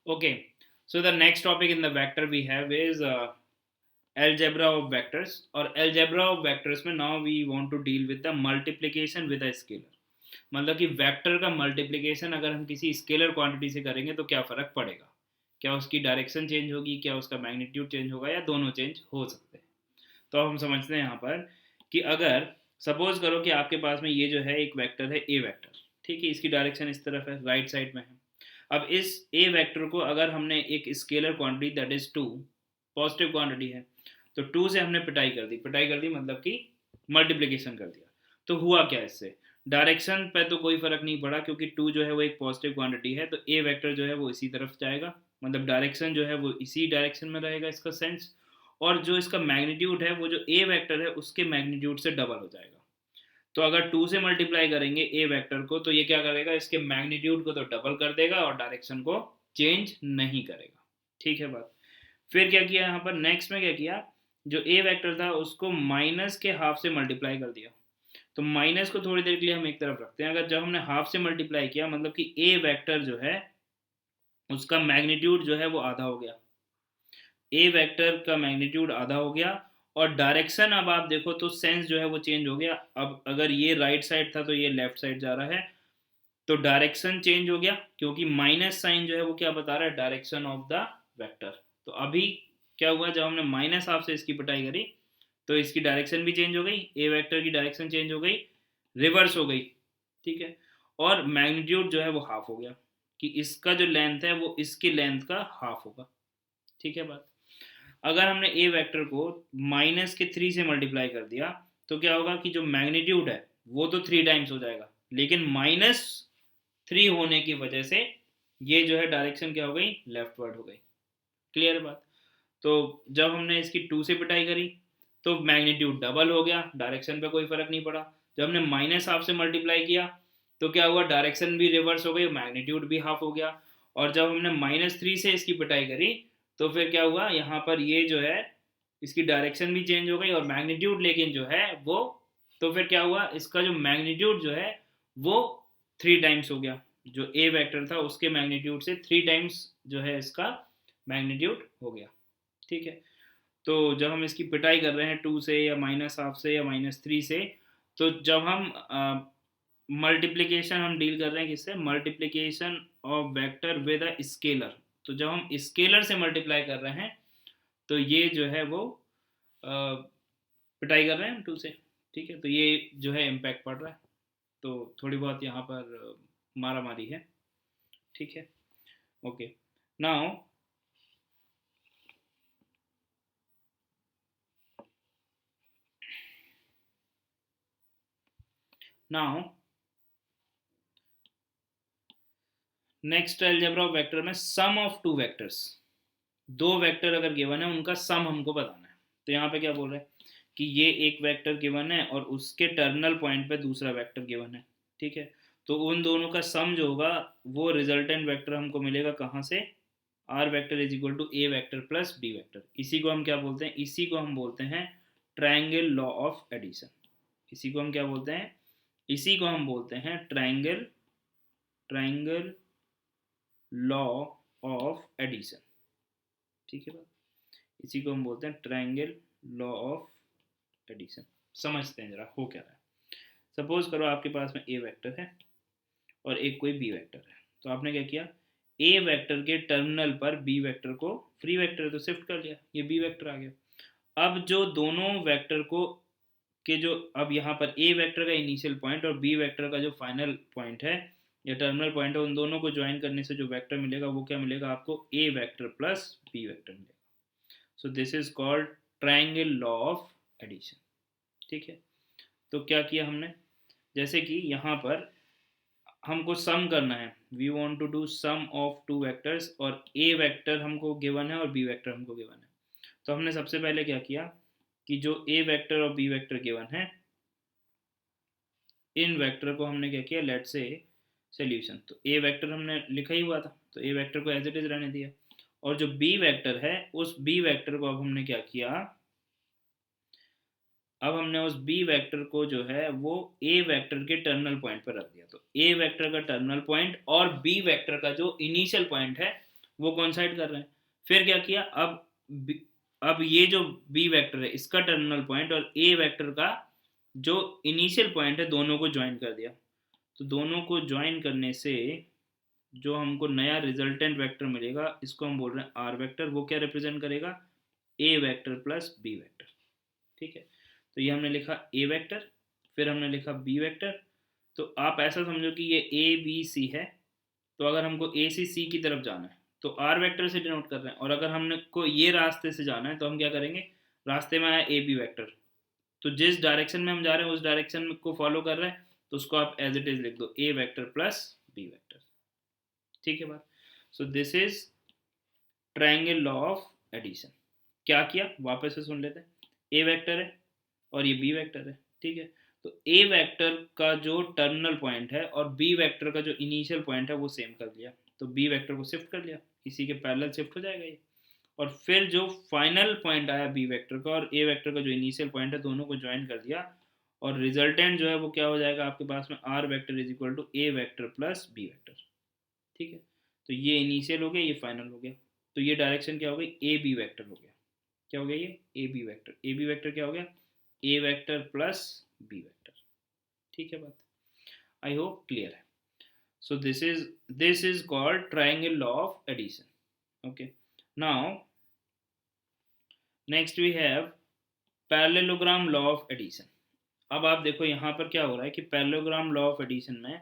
Okay, so the next topic in the vector we have is algebra of vectors. और algebra of vectors में now we want to deal with the multiplication with a scalar. मतलब कि vector का multiplication अगर हम किसी scalar quantity से करेंगे तो क्या फ़र्क पड़ेगा, क्या उसकी डायरेक्शन चेंज होगी, क्या उसका मैग्नीट्यूड चेंज होगा, या दोनों चेंज हो सकते हैं। तो हम समझते हैं यहाँ पर कि अगर सपोज करो कि आपके पास में ये जो है एक वेक्टर है ए वेक्टर, ठीक है, इसकी डायरेक्शन इस तरफ है, राइट साइड में है। अब इस ए वेक्टर को अगर हमने एक scalar quantity that is two, positive quantity है, तो टू से हमने पिटाई कर दी मतलब कि मल्टीप्लिकेशन कर दिया। तो हुआ क्या इससे, डायरेक्शन पे तो कोई फर्क नहीं पड़ा क्योंकि टू जो है वो एक पॉजिटिव क्वांटिटी है, तो ए वेक्टर जो है वो इसी तरफ जाएगा, मतलब डायरेक्शन जो है वो इसी डायरेक्शन में रहेगा इसका सेंस। और जो इसका मैग्नीट्यूड है वो जो ए वेक्टर है उसके मैग्नीट्यूड से डबल हो जाएगा। तो अगर टू से मल्टीप्लाई करेंगे ए वेक्टर को तो ये क्या करेगा, इसके मैग्नीट्यूड को तो डबल कर देगा और डायरेक्शन को चेंज नहीं करेगा। ठीक है बात। फिर क्या किया यहाँ पर, नेक्स्ट में क्या किया, जो ए वेक्टर था उसको माइनस के हाफ से मल्टीप्लाई कर दिया। तो माइनस को थोड़ी देर के लिए हम एक तरफ रखते हैं। अगर जब हमने हाफ से मल्टीप्लाई किया मतलब कि ए वेक्टर जो है उसका मैग्नीट्यूड जो है वो आधा हो गया, ए वेक्टर का मैग्नीट्यूड आधा हो गया। और डायरेक्शन अब आप देखो तो सेंस जो है वो चेंज हो गया। अब अगर ये राइट साइड था तो ये लेफ्ट साइड जा रहा है, तो डायरेक्शन चेंज हो गया क्योंकि माइनस साइन जो है वो क्या बता रहा है, डायरेक्शन ऑफ द वेक्टर। तो अभी क्या हुआ, जब हमने माइनस हाफ से इसकी पिटाई करी तो इसकी डायरेक्शन भी चेंज हो गई, ए वेक्टर की डायरेक्शन चेंज हो गई, रिवर्स हो गई। ठीक है। और मैग्नीट्यूड जो है वो हाफ हो गया कि इसका जो लेंथ है वो इसकी लेंथ का हाफ होगा। ठीक है बात। अगर हमने ए वेक्टर को माइनस के थ्री से मल्टीप्लाई कर दिया तो क्या होगा कि जो मैग्नीट्यूड है वो तो थ्री टाइम्स हो जाएगा, लेकिन माइनस थ्री होने की वजह से ये जो है डायरेक्शन क्या हो गई, लेफ्टवर्ड हो गई। क्लियर बात। तो जब हमने इसकी टू से पिटाई करी तो मैग्नीट्यूड डबल हो गया, डायरेक्शन पे कोई फर्क नहीं पड़ा। जब हमने माइनस हाफ से मल्टीप्लाई किया तो क्या हुआ, डायरेक्शन भी रिवर्स हो गई, मैग्नीट्यूड भी हाफ हो गया। और जब हमने माइनस थ्री से इसकी पिटाई करी तो फिर क्या हुआ, यहाँ पर ये जो है इसकी डायरेक्शन भी चेंज हो गई और मैग्नीट्यूड लेकिन जो है वो, तो फिर क्या हुआ, इसका जो मैग्नीट्यूड जो है वो थ्री टाइम्स हो गया, जो ए वेक्टर था उसके मैग्नीट्यूड से थ्री टाइम्स जो है इसका मैग्नीट्यूड हो गया। ठीक है। तो जब हम इसकी पिटाई कर रहे हैं टू से या माइनस हाफ से या माइनस थ्री से, तो जब हम मल्टीप्लिकेशन हम डील कर रहे हैं किससे, multiplication of vector with a scalar. तो जब हम स्केलर से मल्टीप्लाई कर रहे हैं तो ये जो है वो पिटाई कर रहे हैं टू से। ठीक है। तो ये जो है इम्पैक्ट पड़ रहा है, तो थोड़ी बहुत यहाँ पर मारा मारी है। ठीक है। Okay. Now now next algebra of vector में सम ऑफ टू वेक्टर्स। दो वेक्टर अगर गिवन है उनका सम हमको बताना है। तो यहाँ पे क्या बोल रहे हैं कि ये एक वेक्टर गिवन है और उसके टर्मिनल पॉइंट पे दूसरा वेक्टर गिवन है। ठीक है। तो उन दोनों का सम जो होगा वो रिजल्टेंट वेक्टर हमको मिलेगा कहाँ से, R vector is equal to A vector plus B vector. इसी को हम क्या बोलते हैं, इसी को हम बोलते हैं ट्रायंगल लॉ ऑफ एडिशन। इसी को हम क्या बोलते हैं, इसी को हम बोलते हैं triangle triangle law of addition. ठीक है बात। इसी को हम बोलते हैं ट्रायंगल लॉ ऑफ एडिशन। समझते हैं जरा हो क्या रहा है। सपोज करो आपके पास में ए वेक्टर है और एक कोई बी वेक्टर है। तो आपने क्या किया, ए वेक्टर के टर्मिनल पर बी वेक्टर को, फ्री वेक्टर है तो शिफ्ट कर लिया, ये बी वेक्टर आ गया। अब जो दोनों वेक्टर को के जो, अब यहाँ पर ए वेक्टर का इनिशियल पॉइंट और बी वेक्टर का जो फाइनल पॉइंट है या टर्मिनल पॉइंट है, उन दोनों को ज्वाइन करने से जो वेक्टर मिलेगा वो क्या मिलेगा आपको, A vector plus B vector मिलेगा। So this is called triangle law of addition. ठीक है। तो क्या किया हमने, जैसे कि यहाँ पर हमको सम करना है, we want to do sum of two vectors, और ए वेक्टर हमको गिवन है और बी वेक्टर हमको गिवन है। तो हमने सबसे पहले क्या किया कि जो ए वेक्टर और बी वेक्टर गिवन है, इन वेक्टर को हमने क्या किया, लेट से सोल्यूशन। तो ए वेक्टर हमने लिखा ही हुआ था तो ए वेक्टर को एज इट इज रहने दिया, और जो बी वेक्टर है उस बी वेक्टर को अब हमने क्या किया, अब हमने उस बी वेक्टर को जो है वो ए वेक्टर के टर्मिनल पॉइंट पर रख दिया। तो ए वेक्टर का टर्मिनल पॉइंट और बी वेक्टर का जो इनिशियल पॉइंट है वो कोइंसाइड कर रहे हैं। फिर क्या किया, अब ये जो बी वेक्टर है इसका टर्मिनल पॉइंट और ए वेक्टर का जो इनिशियल पॉइंट है दोनों को ज्वाइन कर दिया। तो दोनों को ज्वाइन करने से जो हमको नया रिजल्टेंट वेक्टर मिलेगा इसको हम बोल रहे हैं आर वेक्टर। वो क्या रिप्रेजेंट करेगा, ए वेक्टर प्लस बी वेक्टर। ठीक है, तो ये हमने लिखा ए वेक्टर, फिर हमने लिखा बी वेक्टर। तो आप ऐसा समझो कि ये ए बी सी है, तो अगर हमको ए सी सी की तरफ जाना है तो आर वेक्टर से डिनोट कर रहे हैं, और अगर हमने को ये रास्ते से जाना है तो हम क्या करेंगे, रास्ते में आया ए बी वेक्टर, तो जिस डायरेक्शन में हम जा रहे हैं उस डायरेक्शन को फॉलो कर रहे हैं, तो उसको आप एज इट इज लिख दो A vector plus B vector. ठीक है बात। So this is triangle law of addition. क्या किया वापस से सुन लेते हैं, ए वेक्टर है और ये बी वेक्टर है। ठीक है, तो ए वेक्टर का जो टर्मिनल पॉइंट है और बी वेक्टर का जो इनिशियल पॉइंट है वो सेम कर लिया, तो बी वेक्टर को शिफ्ट कर लिया, इसी के पैरेलल शिफ्ट हो जाएगा ये। और फिर जो फाइनल पॉइंट आया बी वेक्टर का और ए वेक्टर का जो इनिशियल पॉइंट है दोनों को ज्वाइन कर दिया, और रिजल्टेंट जो है वो क्या हो जाएगा आपके पास में, R vector is equal to A vector plus B vector. ठीक है, तो ये इनिशियल हो गया, ये फाइनल हो गया, तो ये डायरेक्शन क्या हो गई, ए बी वेक्टर हो गया। क्या हो गया ये, A B vector. A B vector क्या हो गया, A vector plus B vector. ठीक है बात, आई होप क्लियर है। So this is called triangle law of addition. Okay, now next we have parallelogram law of addition. अब आप देखो यहाँ पर क्या हो रहा है कि पैरेललोग्राम लॉ ऑफ एडिशन में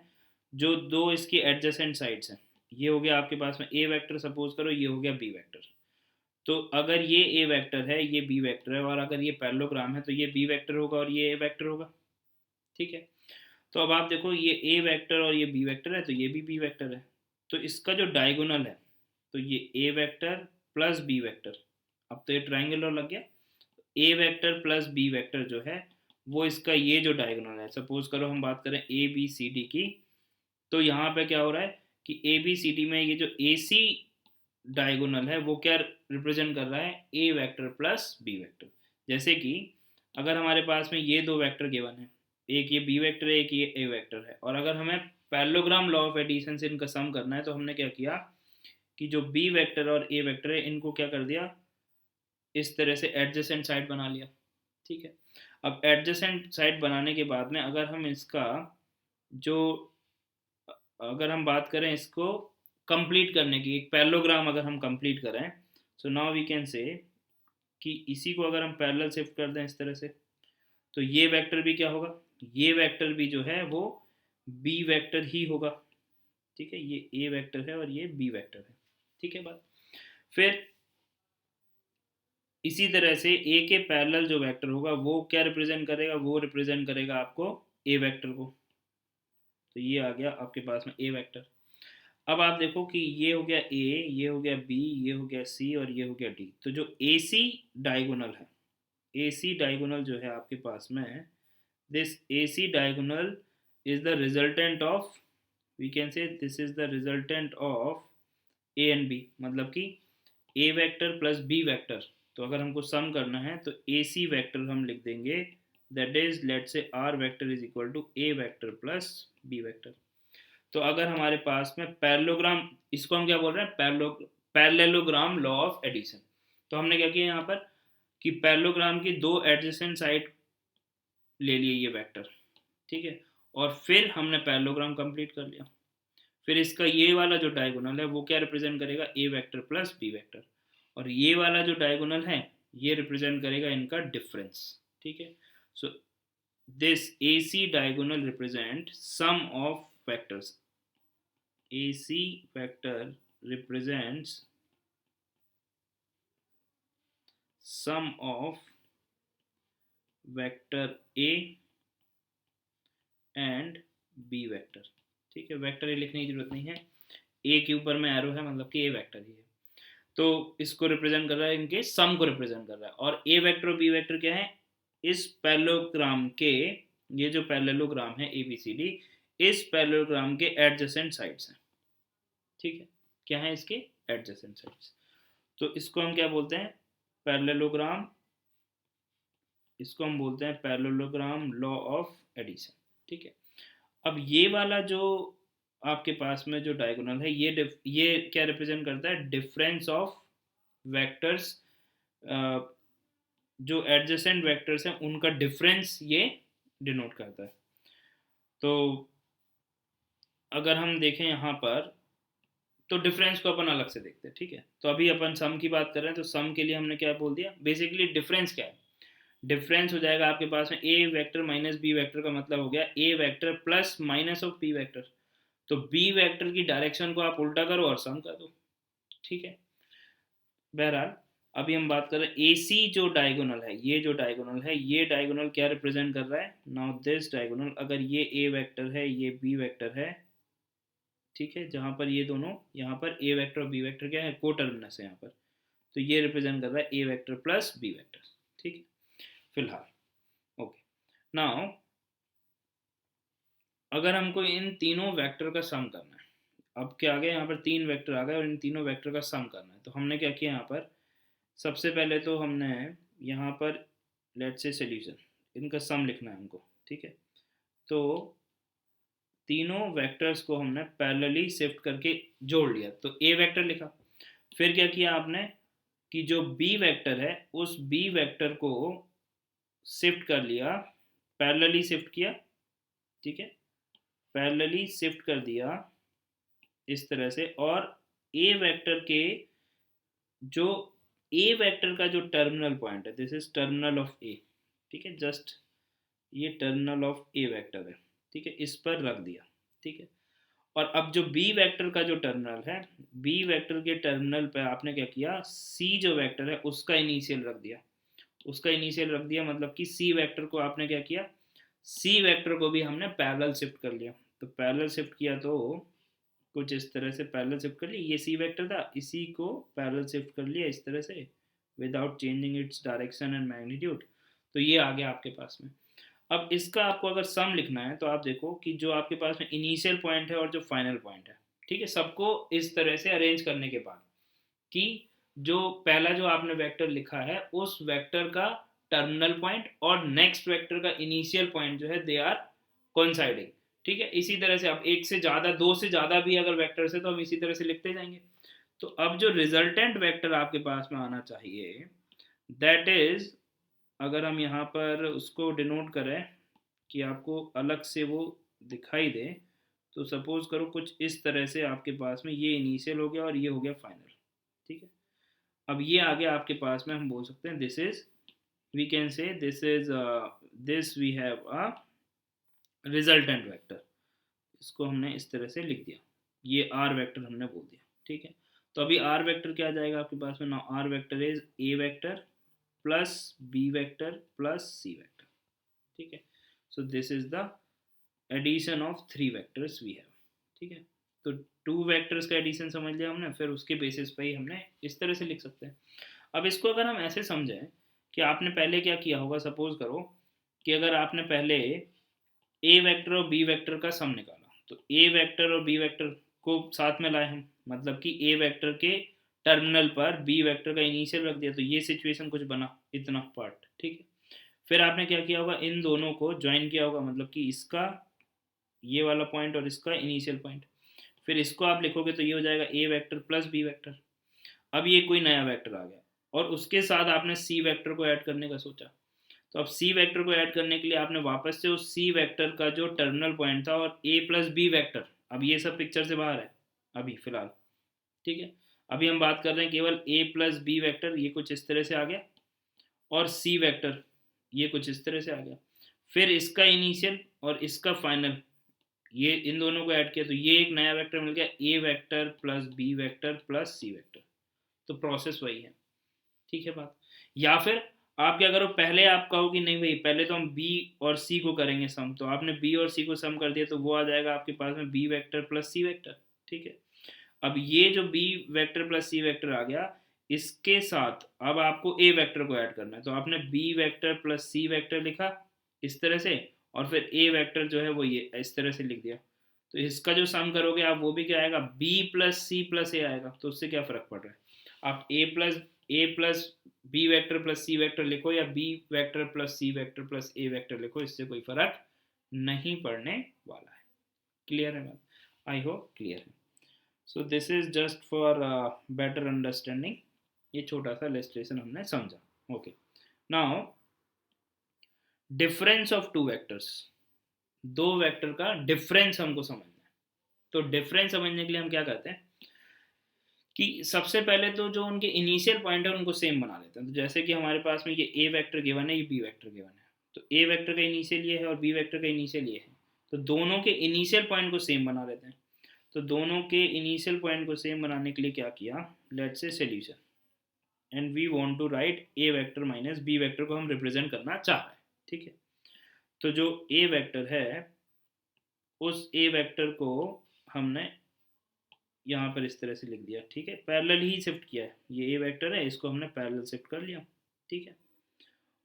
जो दो इसकी एडजेसेंट साइड्स हैं, ये हो गया आपके पास में ए वेक्टर, सपोज करो ये हो गया बी वेक्टर। तो अगर ये ए वेक्टर है, ये बी वेक्टर है, और अगर ये पैरेललोग्राम है तो ये बी वेक्टर होगा और ये ए वेक्टर होगा। ठीक है, तो अब आप देखो ये ए वेक्टर और ये बी वेक्टर है तो ये भी बी वेक्टर है, तो इसका जो डायगोनल है तो ये ए वेक्टर प्लस बी वेक्टर। अब तो ये ट्रायंगल लॉ लग गया, A vector plus B vector जो है वो इसका ये जो डायगोनल है, सपोज करो हम बात करें ए बी सी डी की, तो यहाँ पे क्या हो रहा है कि ए बी सी डी में ये जो ए सी डायगोनल है वो क्या रिप्रेजेंट कर रहा है, ए वेक्टर प्लस बी वेक्टर। जैसे कि अगर हमारे पास में ये दो वेक्टर गिवन है, एक ये बी वेक्टर है एक ये ए वेक्टर है, और अगर हमें पैरेललोग्राम लॉ ऑफ एडिशन से इनका सम करना है तो हमने क्या किया कि जो बी वेक्टर और ए वेक्टर है इनको क्या कर दिया, इस तरह से एडजेसेंट साइड बना लिया। ठीक है, अब एडजेसेंट साइड बनाने के बाद में अगर हम इसका जो, अगर हम बात करें इसको कंप्लीट करने की, एक पैरेललोग्राम अगर हम कंप्लीट करें, सो नाउ वी कैन से कि इसी को अगर हम पैरेलल शिफ्ट कर दें इस तरह से, तो ये वेक्टर भी क्या होगा, ये वेक्टर भी जो है वो बी वेक्टर ही होगा। ठीक है, ये ए वेक्टर है और ये बी वेक्टर है। ठीक है बात, फिर इसी तरह से ए के पैरेलल जो वेक्टर होगा वो क्या रिप्रेजेंट करेगा, वो रिप्रेजेंट करेगा आपको ए वेक्टर को। तो ये आ गया आपके पास में ए वेक्टर। अब आप देखो कि ये हो गया ए, ये हो गया बी, ये हो गया सी और ये हो गया डी। तो जो ए सी डायगोनल है, ए सी डायगोनल जो है आपके पास में, this A C diagonal is the resultant of, we can say this is the resultant of A and B, मतलब कि A vector plus B vector. तो अगर हमको सम करना है तो ए सी वैक्टर हम लिख देंगे, that is let say R vector is equal to A vector plus B vector. तो अगर हमारे पास में पैरेललोग्राम, इसको हम क्या बोल रहे हैं, पैरेललोग्राम लॉ ऑफ एडिशन। तो हमने क्या किया यहाँ पर कि पैरेललोग्राम की दो एडजेसेंट साइड ले लिए ये वेक्टर। ठीक है, और फिर हमने पैरेललोग्राम कंप्लीट कर लिया। फिर इसका ये वाला जो डायगोनल है वो क्या रिप्रेजेंट करेगा, ए वेक्टर प्लस बी वेक्टर, और ये वाला जो डायगोनल है ये रिप्रेजेंट करेगा इनका डिफरेंस। ठीक है, so this A C diagonal represent sum of vectors, A C vector represents sum of vector A and B vector. ठीक है, वेक्टर ए लिखने की जरूरत नहीं है, ए के ऊपर में एरो है मतलब कि ए वेक्टर ही है। तो इसको रिप्रेजेंट कर रहा है, इनके सम को रिप्रेजेंट कर रहा है। और ए वेक्टर और बी वेक्टर क्या है, इस पैरेललोग्राम के, ये जो पैरेललोग्राम है ए बी सी डी, इस पैरेललोग्राम के एडजेसेंट साइड्स हैं। ठीक है, क्या है इसके एडजेसेंट साइड्स। तो इसको हम क्या बोलते हैं, पैरेललोग्राम, इसको हम बोलते हैं पैरेललोग्राम लॉ ऑफ एडिशन। ठीक है, अब ये वाला जो आपके पास में जो डायगोनल है ये क्या रिप्रेजेंट करता है, डिफरेंस ऑफ वेक्टर्स, जो एडजेसेंट वेक्टर्स हैं उनका डिफरेंस ये डिनोट करता है। तो अगर हम देखें यहाँ पर तो डिफरेंस को अपन अलग से देखते हैं, ठीक है। तो अभी अपन सम की बात कर रहे हैं, तो सम के लिए हमने क्या बोल दिया, बेसिकली डिफरेंस क्या है, डिफरेंस हो जाएगा आपके पास में A vector minus B vector का मतलब हो गया A vector plus minus of B vector. तो बी वेक्टर की डायरेक्शन को आप उल्टा करो और सम कर दो, ठीक है। बहरहाल अभी हम बात कर रहे हैं ए सी जो डायगोनल है, ये जो डायगोनल है ये डायगोनल क्या रिप्रेजेंट कर रहा है, नाउ दिस डायगोनल, अगर ये ए वेक्टर है ये बी वेक्टर है, ठीक है, जहाँ पर ये दोनों, यहाँ पर ए वेक्टर और बी वेक्टर क्या है, को टर्मिनस है यहाँ पर, तो ये रिप्रेजेंट कर रहा है ए वेक्टर प्लस बी वेक्टर, ठीक है फिलहाल। ओके, नाउ अगर हमको इन तीनों वेक्टर का सम करना है, अब क्या आ गया यहाँ पर, तीन वेक्टर आ गए और इन तीनों वेक्टर का सम करना है, तो हमने क्या किया यहाँ पर, सबसे पहले तो हमने यहाँ पर लेट्स से सॉल्यूशन, इनका सम लिखना है हमको, ठीक है। तो तीनों वेक्टर्स को हमने पैरेलली शिफ्ट करके जोड़ लिया, तो ए वेक्टर लिखा। फिर क्या किया आपने कि जो बी वेक्टर है उस बी वेक्टर को शिफ्ट कर लिया, पैरेलली शिफ्ट किया, ठीक है, पैरेलली शिफ्ट कर दिया इस तरह से, और ए वेक्टर के जो ए वेक्टर का जो टर्मिनल पॉइंट है, दिस इज टर्मिनल ऑफ ए, ठीक है, जस्ट ये टर्मिनल ऑफ ए वेक्टर है, ठीक है, इस पर रख दिया, ठीक है। और अब जो बी वेक्टर का जो टर्मिनल है, बी वेक्टर के टर्मिनल पे आपने क्या किया, सी जो वेक्टर है उसका इनिशियल रख दिया, उसका इनिशियल रख दिया, मतलब कि सी वेक्टर को आपने क्या किया, सी वेक्टर को भी हमने पैरेलल शिफ्ट कर लिया। तो पैरेलल शिफ्ट किया तो कुछ इस तरह से पैरेलल शिफ्ट कर लिया, ये सी वेक्टर था, इसी को पैरेलल शिफ्ट कर लिया इस तरह से without changing its direction and magnitude, तो ये आ गया आपके पास में। अब इसका आपको अगर सम लिखना है तो आप देखो कि जो आपके पास में इनिशियल पॉइंट है और जो फाइनल पॉइंट है, ठीक है, सबको इस तरह से अरेंज करने के बाद कि जो पहला जो आपने वेक्टर लिखा है उस वेक्टर का टर्मिनल पॉइंट और नेक्स्ट वेक्टर का इनिशियल पॉइंट जो है दे आर कोइंसाइडिंग, ठीक है। इसी तरह से आप एक से ज़्यादा, दो से ज़्यादा भी अगर वेक्टर्स है तो हम इसी तरह से लिखते जाएंगे। तो अब जो रिजल्टेंट वेक्टर आपके पास में आना चाहिए दैट इज, अगर हम यहाँ पर उसको डिनोट करें कि आपको अलग से वो दिखाई दे, तो सपोज करो कुछ इस तरह से आपके पास में ये इनिशियल हो गया और ये हो गया फाइनल, ठीक है। अब ये आ गया आपके पास में, हम बोल सकते हैं this is, we can say this is, this we have a resultant vector, इसको हमने इस तरह से लिख दिया, ये आर वेक्टर हमने बोल दिया, ठीक है। तो अभी आर वेक्टर क्या आ जाएगा आपके पास में, ना R vector is A vector plus B vector plus C vector, ठीक है। So this is the addition of three vectors we have, ठीक है। तो टू वेक्टर्स का एडिशन समझ लिया हमने, फिर उसके बेसिस पे ही हमने इस तरह से लिख सकते हैं। अब इसको अगर हम ऐसे समझें कि आपने पहले क्या किया होगा, सपोज करो कि अगर आपने पहले ए वेक्टर और बी वेक्टर का सम निकाला, तो ए वेक्टर और बी वेक्टर को साथ में लाए हम, मतलब कि ए वेक्टर के टर्मिनल पर बी वेक्टर का इनिशियल रख दिया, तो ये सिचुएशन कुछ बना, इतना पार्ट, ठीक है। फिर आपने क्या किया होगा, इन दोनों को ज्वाइन किया होगा, मतलब कि इसका ये वाला पॉइंट और इसका इनिशियल पॉइंट, फिर इसको आप लिखोगे तो ये हो जाएगा ए वेक्टर प्लस बी वेक्टर। अब ये कोई नया वेक्टर आ गया और उसके साथ आपने सी वेक्टर को ऐड करने का सोचा, तो अब सी वेक्टर को ऐड करने के लिए आपने वापस से उस सी वेक्टर का जो टर्मिनल पॉइंट था और ए प्लस बी वेक्टर, अब ये सब पिक्चर से बाहर है अभी फिलहाल, ठीक है। अभी हम बात कर रहे हैं केवल ए प्लस बी वेक्टर, ये कुछ इस तरह से आ गया, और सी वेक्टर ये कुछ इस तरह से आ गया, फिर इसका इनिशियल और इसका फाइनल, ये इन दोनों को ऐड किया तो ये एक नया वेक्टर मिल गया, A vector plus B vector plus C vector. तो प्रोसेस वही है, ठीक है बात। या फिर आप क्या करो, पहले आप कहो कि नहीं भाई पहले तो हम बी और सी को करेंगे सम, तो आपने बी और सी को सम कर दिया तो वो आ जाएगा आपके पास में B vector plus C vector, ठीक है। अब ये जो B vector plus C vector आ गया, इसके साथ अब आपको ए वेक्टर को ऐड करना है, तो आपने B vector plus C vector लिखा इस तरह से, और फिर ए वेक्टर जो है वो ये इस तरह से लिख दिया। तो इसका जो सम करोगे आप वो भी क्या आएगा, बी प्लस सी प्लस ए आएगा, तो उससे क्या फ़र्क पड़ रहा है, आप ए plus B vector plus C vector लिखो या B vector plus C vector plus A vector लिखो, इससे कोई फ़र्क नहीं पड़ने वाला है। क्लियर है बात। आई होप क्लियर है. So this is just for better understanding. ये छोटा सा इलस्ट्रेशन हमने समझा. Okay, now difference of two vectors. दो वेक्टर का डिफरेंस हमको समझना है. तो डिफरेंस समझने के लिए हम क्या करते हैं कि सबसे पहले तो जो उनके इनिशियल पॉइंट है उनको सेम बना लेते हैं. तो जैसे कि हमारे पास में ये ए वेक्टर गिवन है, ये बी वेक्टर गिवन है. तो ए वेक्टर का इनिशियल ये है और बी वेक्टर का इनिशियल ये है. तो दोनों के इनिशियल पॉइंट को सेम बना लेते हैं. तो दोनों के इनिशियल पॉइंट को सेम बनाने के लिए क्या किया, let's say solution, and we want to write A vector minus B vector को हम रिप्रेजेंट करना चाह रहे हैं. ठीक है. तो जो ए वेक्टर है उस ए वेक्टर को हमने यहाँ पर इस तरह से लिख दिया. ठीक है, पैरेलल ही शिफ्ट किया है. ये ए वेक्टर है, इसको हमने पैरेलल शिफ्ट कर लिया. ठीक है.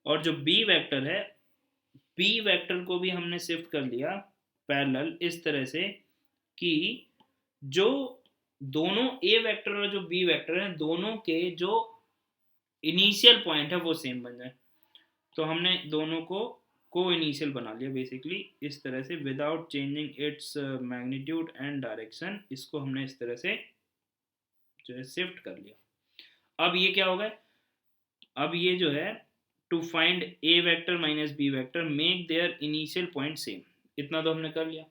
और जो बी वेक्टर है, बी वेक्टर को भी हमने शिफ्ट कर लिया पैरेलल इस तरह से कि जो दोनों ए वेक्टर और जो बी वेक्टर हैं दोनों के जो इनिशियल पॉइंट है वो सेम बन जाए. तो हमने दोनों को इनिशियल बना लिया बेसिकली इस तरह से, without changing its magnitude and direction. इसको हमने इस तरह से जो है शिफ्ट कर लिया. अब ये क्या होगा, अब ये जो है to find A vector minus B vector make their initial point same. इतना तो हमने कर लिया.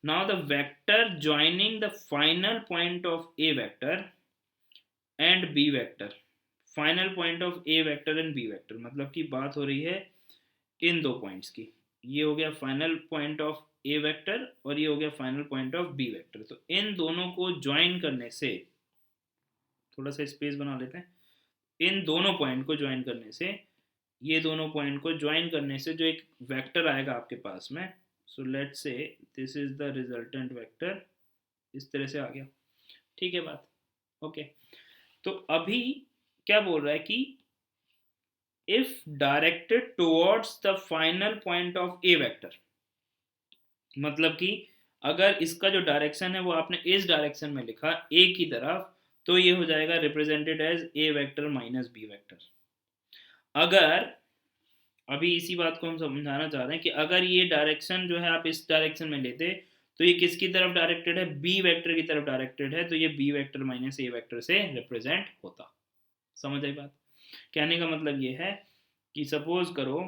Now the vector joining the final point of A vector and B vector, final point of A vector and B vector, मतलब कि बात हो रही है इन दो पॉइंट्स की. ये हो गया final point of A vector और ये हो गया final point of B vector. तो इन दोनों को ज्वाइन करने से, थोड़ा सा स्पेस बना लेते हैं, इन दोनों पॉइंट को ज्वाइन करने से, ये दोनों पॉइंट को ज्वाइन करने से जो एक वेक्टर आएगा आपके पास में. So let's say this is the resultant vector. इस तरह से आ गया. ठीक है बात. ओके. तो अभी क्या बोल रहा है कि if directed towards the final point of A vector, मतलब कि अगर इसका जो डायरेक्शन है वो आपने इस डायरेक्शन में लिखा ए की तरफ, तो ये हो जाएगा represented as A vector minus B vector. अगर अभी इसी बात को हम समझाना चाह रहे हैं कि अगर ये डायरेक्शन जो है आप इस डायरेक्शन में लेते तो ये किसकी तरफ डायरेक्टेड है, बी वेक्टर की तरफ डायरेक्टेड है. तो ये B vector minus A vector से रिप्रेजेंट होता. समझ आई बात. कहने का मतलब ये है कि सपोज करो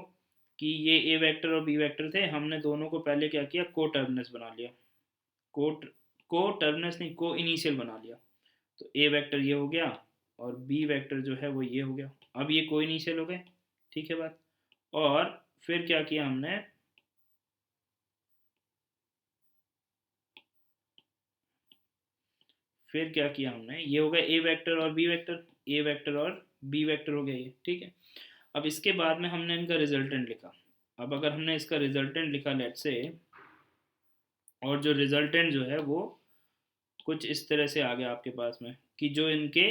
कि ये ए वेक्टर और बी वेक्टर थे, हमने दोनों को पहले क्या किया, को टर्मिनस बना लिया. को टर्मिनस नहीं, को इनिशियल बना लिया. तो ए वेक्टर ये हो गया और बी वेक्टर जो है वो ये हो गया. अब ये को इनिशियल हो गए. ठीक है बात. और फिर क्या किया हमने, फिर क्या किया हमने, ये हो गया ए वेक्टर और बी वेक्टर, ए वेक्टर और बी वेक्टर हो गया ये. ठीक है. अब इसके बाद में हमने इनका रिजल्टेंट लिखा. अब अगर हमने इसका रिजल्टेंट लिखा लेट से, और जो रिजल्टेंट जो है वो कुछ इस तरह से आ गया आपके पास में कि जो इनके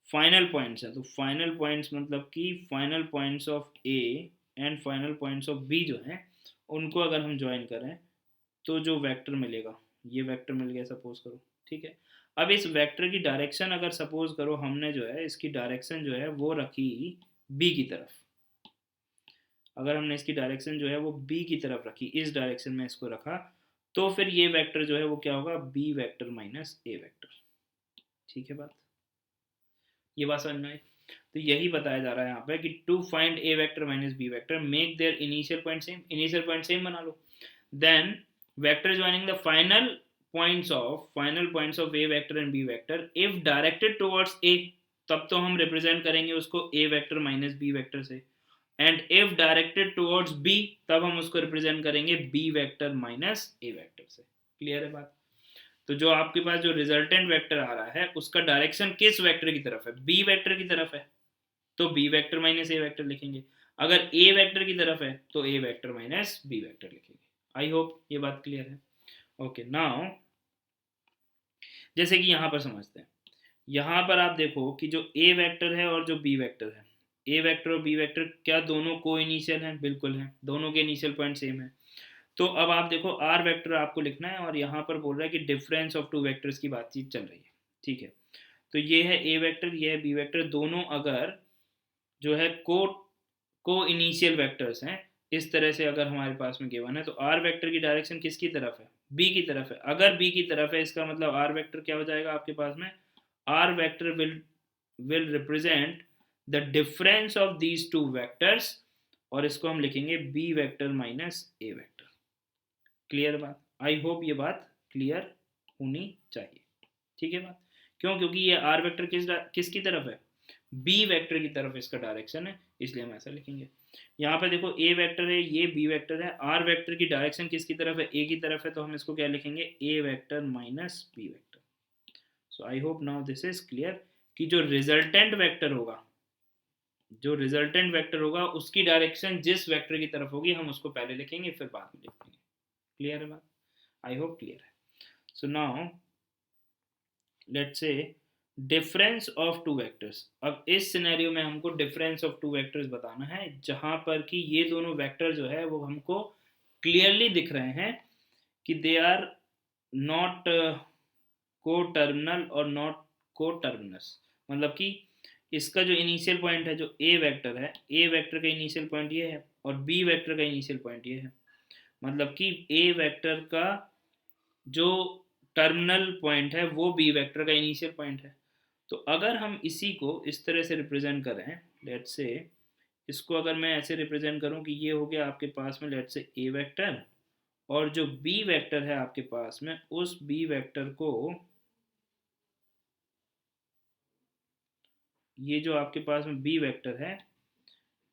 फाइनल पॉइंट्स हैं, तो फाइनल पॉइंट्स मतलब कि final points of A and final points of B जो हैं उनको अगर हम ज्वाइन करें तो जो वेक्टर मिलेगा, ये वेक्टर मिल गया सपोज करो. ठीक है. अब इस वेक्टर की डायरेक्शन अगर सपोज करो हमने जो है इसकी डायरेक्शन जो है वो रखी बी की तरफ, अगर हमने इसकी डायरेक्शन जो है वो बी की तरफ रखी, इस डायरेक्शन में इसको रखा, तो फिर ये वेक्टर जो है वो क्या होगा, B vector minus A vector. ठीक है बात. ये बात समझ में आई. तो यही बताया जा रहा है यहाँ पे कि to find A vector minus B vector make their initial point same. Initial point same बना लो. Then vector joining the final points of A vector and B vector if directed towards A, तब तो हम represent करेंगे उसको A vector minus B vector से. And if directed towards B, तब हम उसको रिप्रेजेंट करेंगे B vector minus A vector से. क्लियर है बात. तो जो आपके पास जो रिजल्टेंट वेक्टर आ रहा है उसका डायरेक्शन किस वेक्टर की तरफ है, बी वेक्टर की तरफ है, तो B vector minus A vector लिखेंगे. अगर ए वेक्टर की तरफ है तो ए वेक्टर माइनस बी वेक्टर लिखेंगे. आई होप ये बात क्लियर है. ओके. नाउ जैसे कि यहाँ पर समझते हैं, यहाँ पर आप देखो कि जो ए वेक्टर है और जो बी वेक्टर है, ए वेक्टर और बी वेक्टर क्या दोनों को इनिशियल हैं, बिल्कुल हैं, दोनों के इनिशियल पॉइंट सेम है. तो अब आप देखो आर वेक्टर आपको लिखना है और यहाँ पर बोल रहा है कि डिफरेंस ऑफ टू वेक्टर्स की बातचीत चल रही है. ठीक है. तो ये है ए वेक्टर, ये है बी वेक्टर, दोनों अगर जो है को इनिशियल वेक्टर्स हैं, इस तरह से अगर हमारे पास में गिवन है तो आर वेक्टर की डायरेक्शन किसकी तरफ है, बी की तरफ है। अगर बी की तरफ है इसका मतलब आर वेक्टर क्या हो जाएगा आपके पास में, R vector will represent the difference of these two vectors, और इसको हम लिखेंगे B vector minus A vector. Clear बात, आई होप ये बात क्लियर होनी चाहिए। ठीक है बात, क्यों, क्योंकि ये आर वेक्टर किसकी तरफ है, बी वेक्टर की तरफ इसका डायरेक्शन है, इसलिए हम ऐसा लिखेंगे। यहाँ पे देखो ए वेक्टर है, ये बी वेक्टर है, आर वेक्टर की डायरेक्शन किसकी तरफ है, ए की तरफ है, तो हम इसको क्या लिखेंगे, A vector minus B vector. So I hope now this is clear कि जो रिजल्टेंट वेक्टर होगा, जो रिजल्टेंट वेक्टर होगा उसकी डायरेक्शन जिस वेक्टर की तरफ होगी हम उसको पहले लिखेंगे फिर बाद में लिखेंगे। क्लियर है बात, आई होप क्लियर है। So now let's say difference of two vectors. अब इस सिनेरियो में हमको डिफरेंस ऑफ टू वेक्टर्स बताना है जहां पर कि ये दोनों वेक्टर जो है वो हमको क्लियरली दिख रहे हैं कि दे आर नॉट को टर्मिनल और नॉट को टर्मिनस। मतलब कि इसका जो इनिशियल पॉइंट है, जो ए वेक्टर है, ए वेक्टर का इनिशियल पॉइंट ये है और बी वेक्टर का इनिशियल पॉइंट ये है। मतलब कि ए वेक्टर का जो टर्मिनल पॉइंट है वो बी वेक्टर का इनिशियल पॉइंट है। तो अगर हम इसी को इस तरह से रिप्रेजेंट करें, लेट्स से इसको अगर मैं ऐसे रिप्रेजेंट करूं कि ये हो गया आपके पास में लेट्स से ए वेक्टर, और जो बी वेक्टर है आपके पास में उस बी वेक्टर को, ये जो आपके पास में बी वेक्टर है,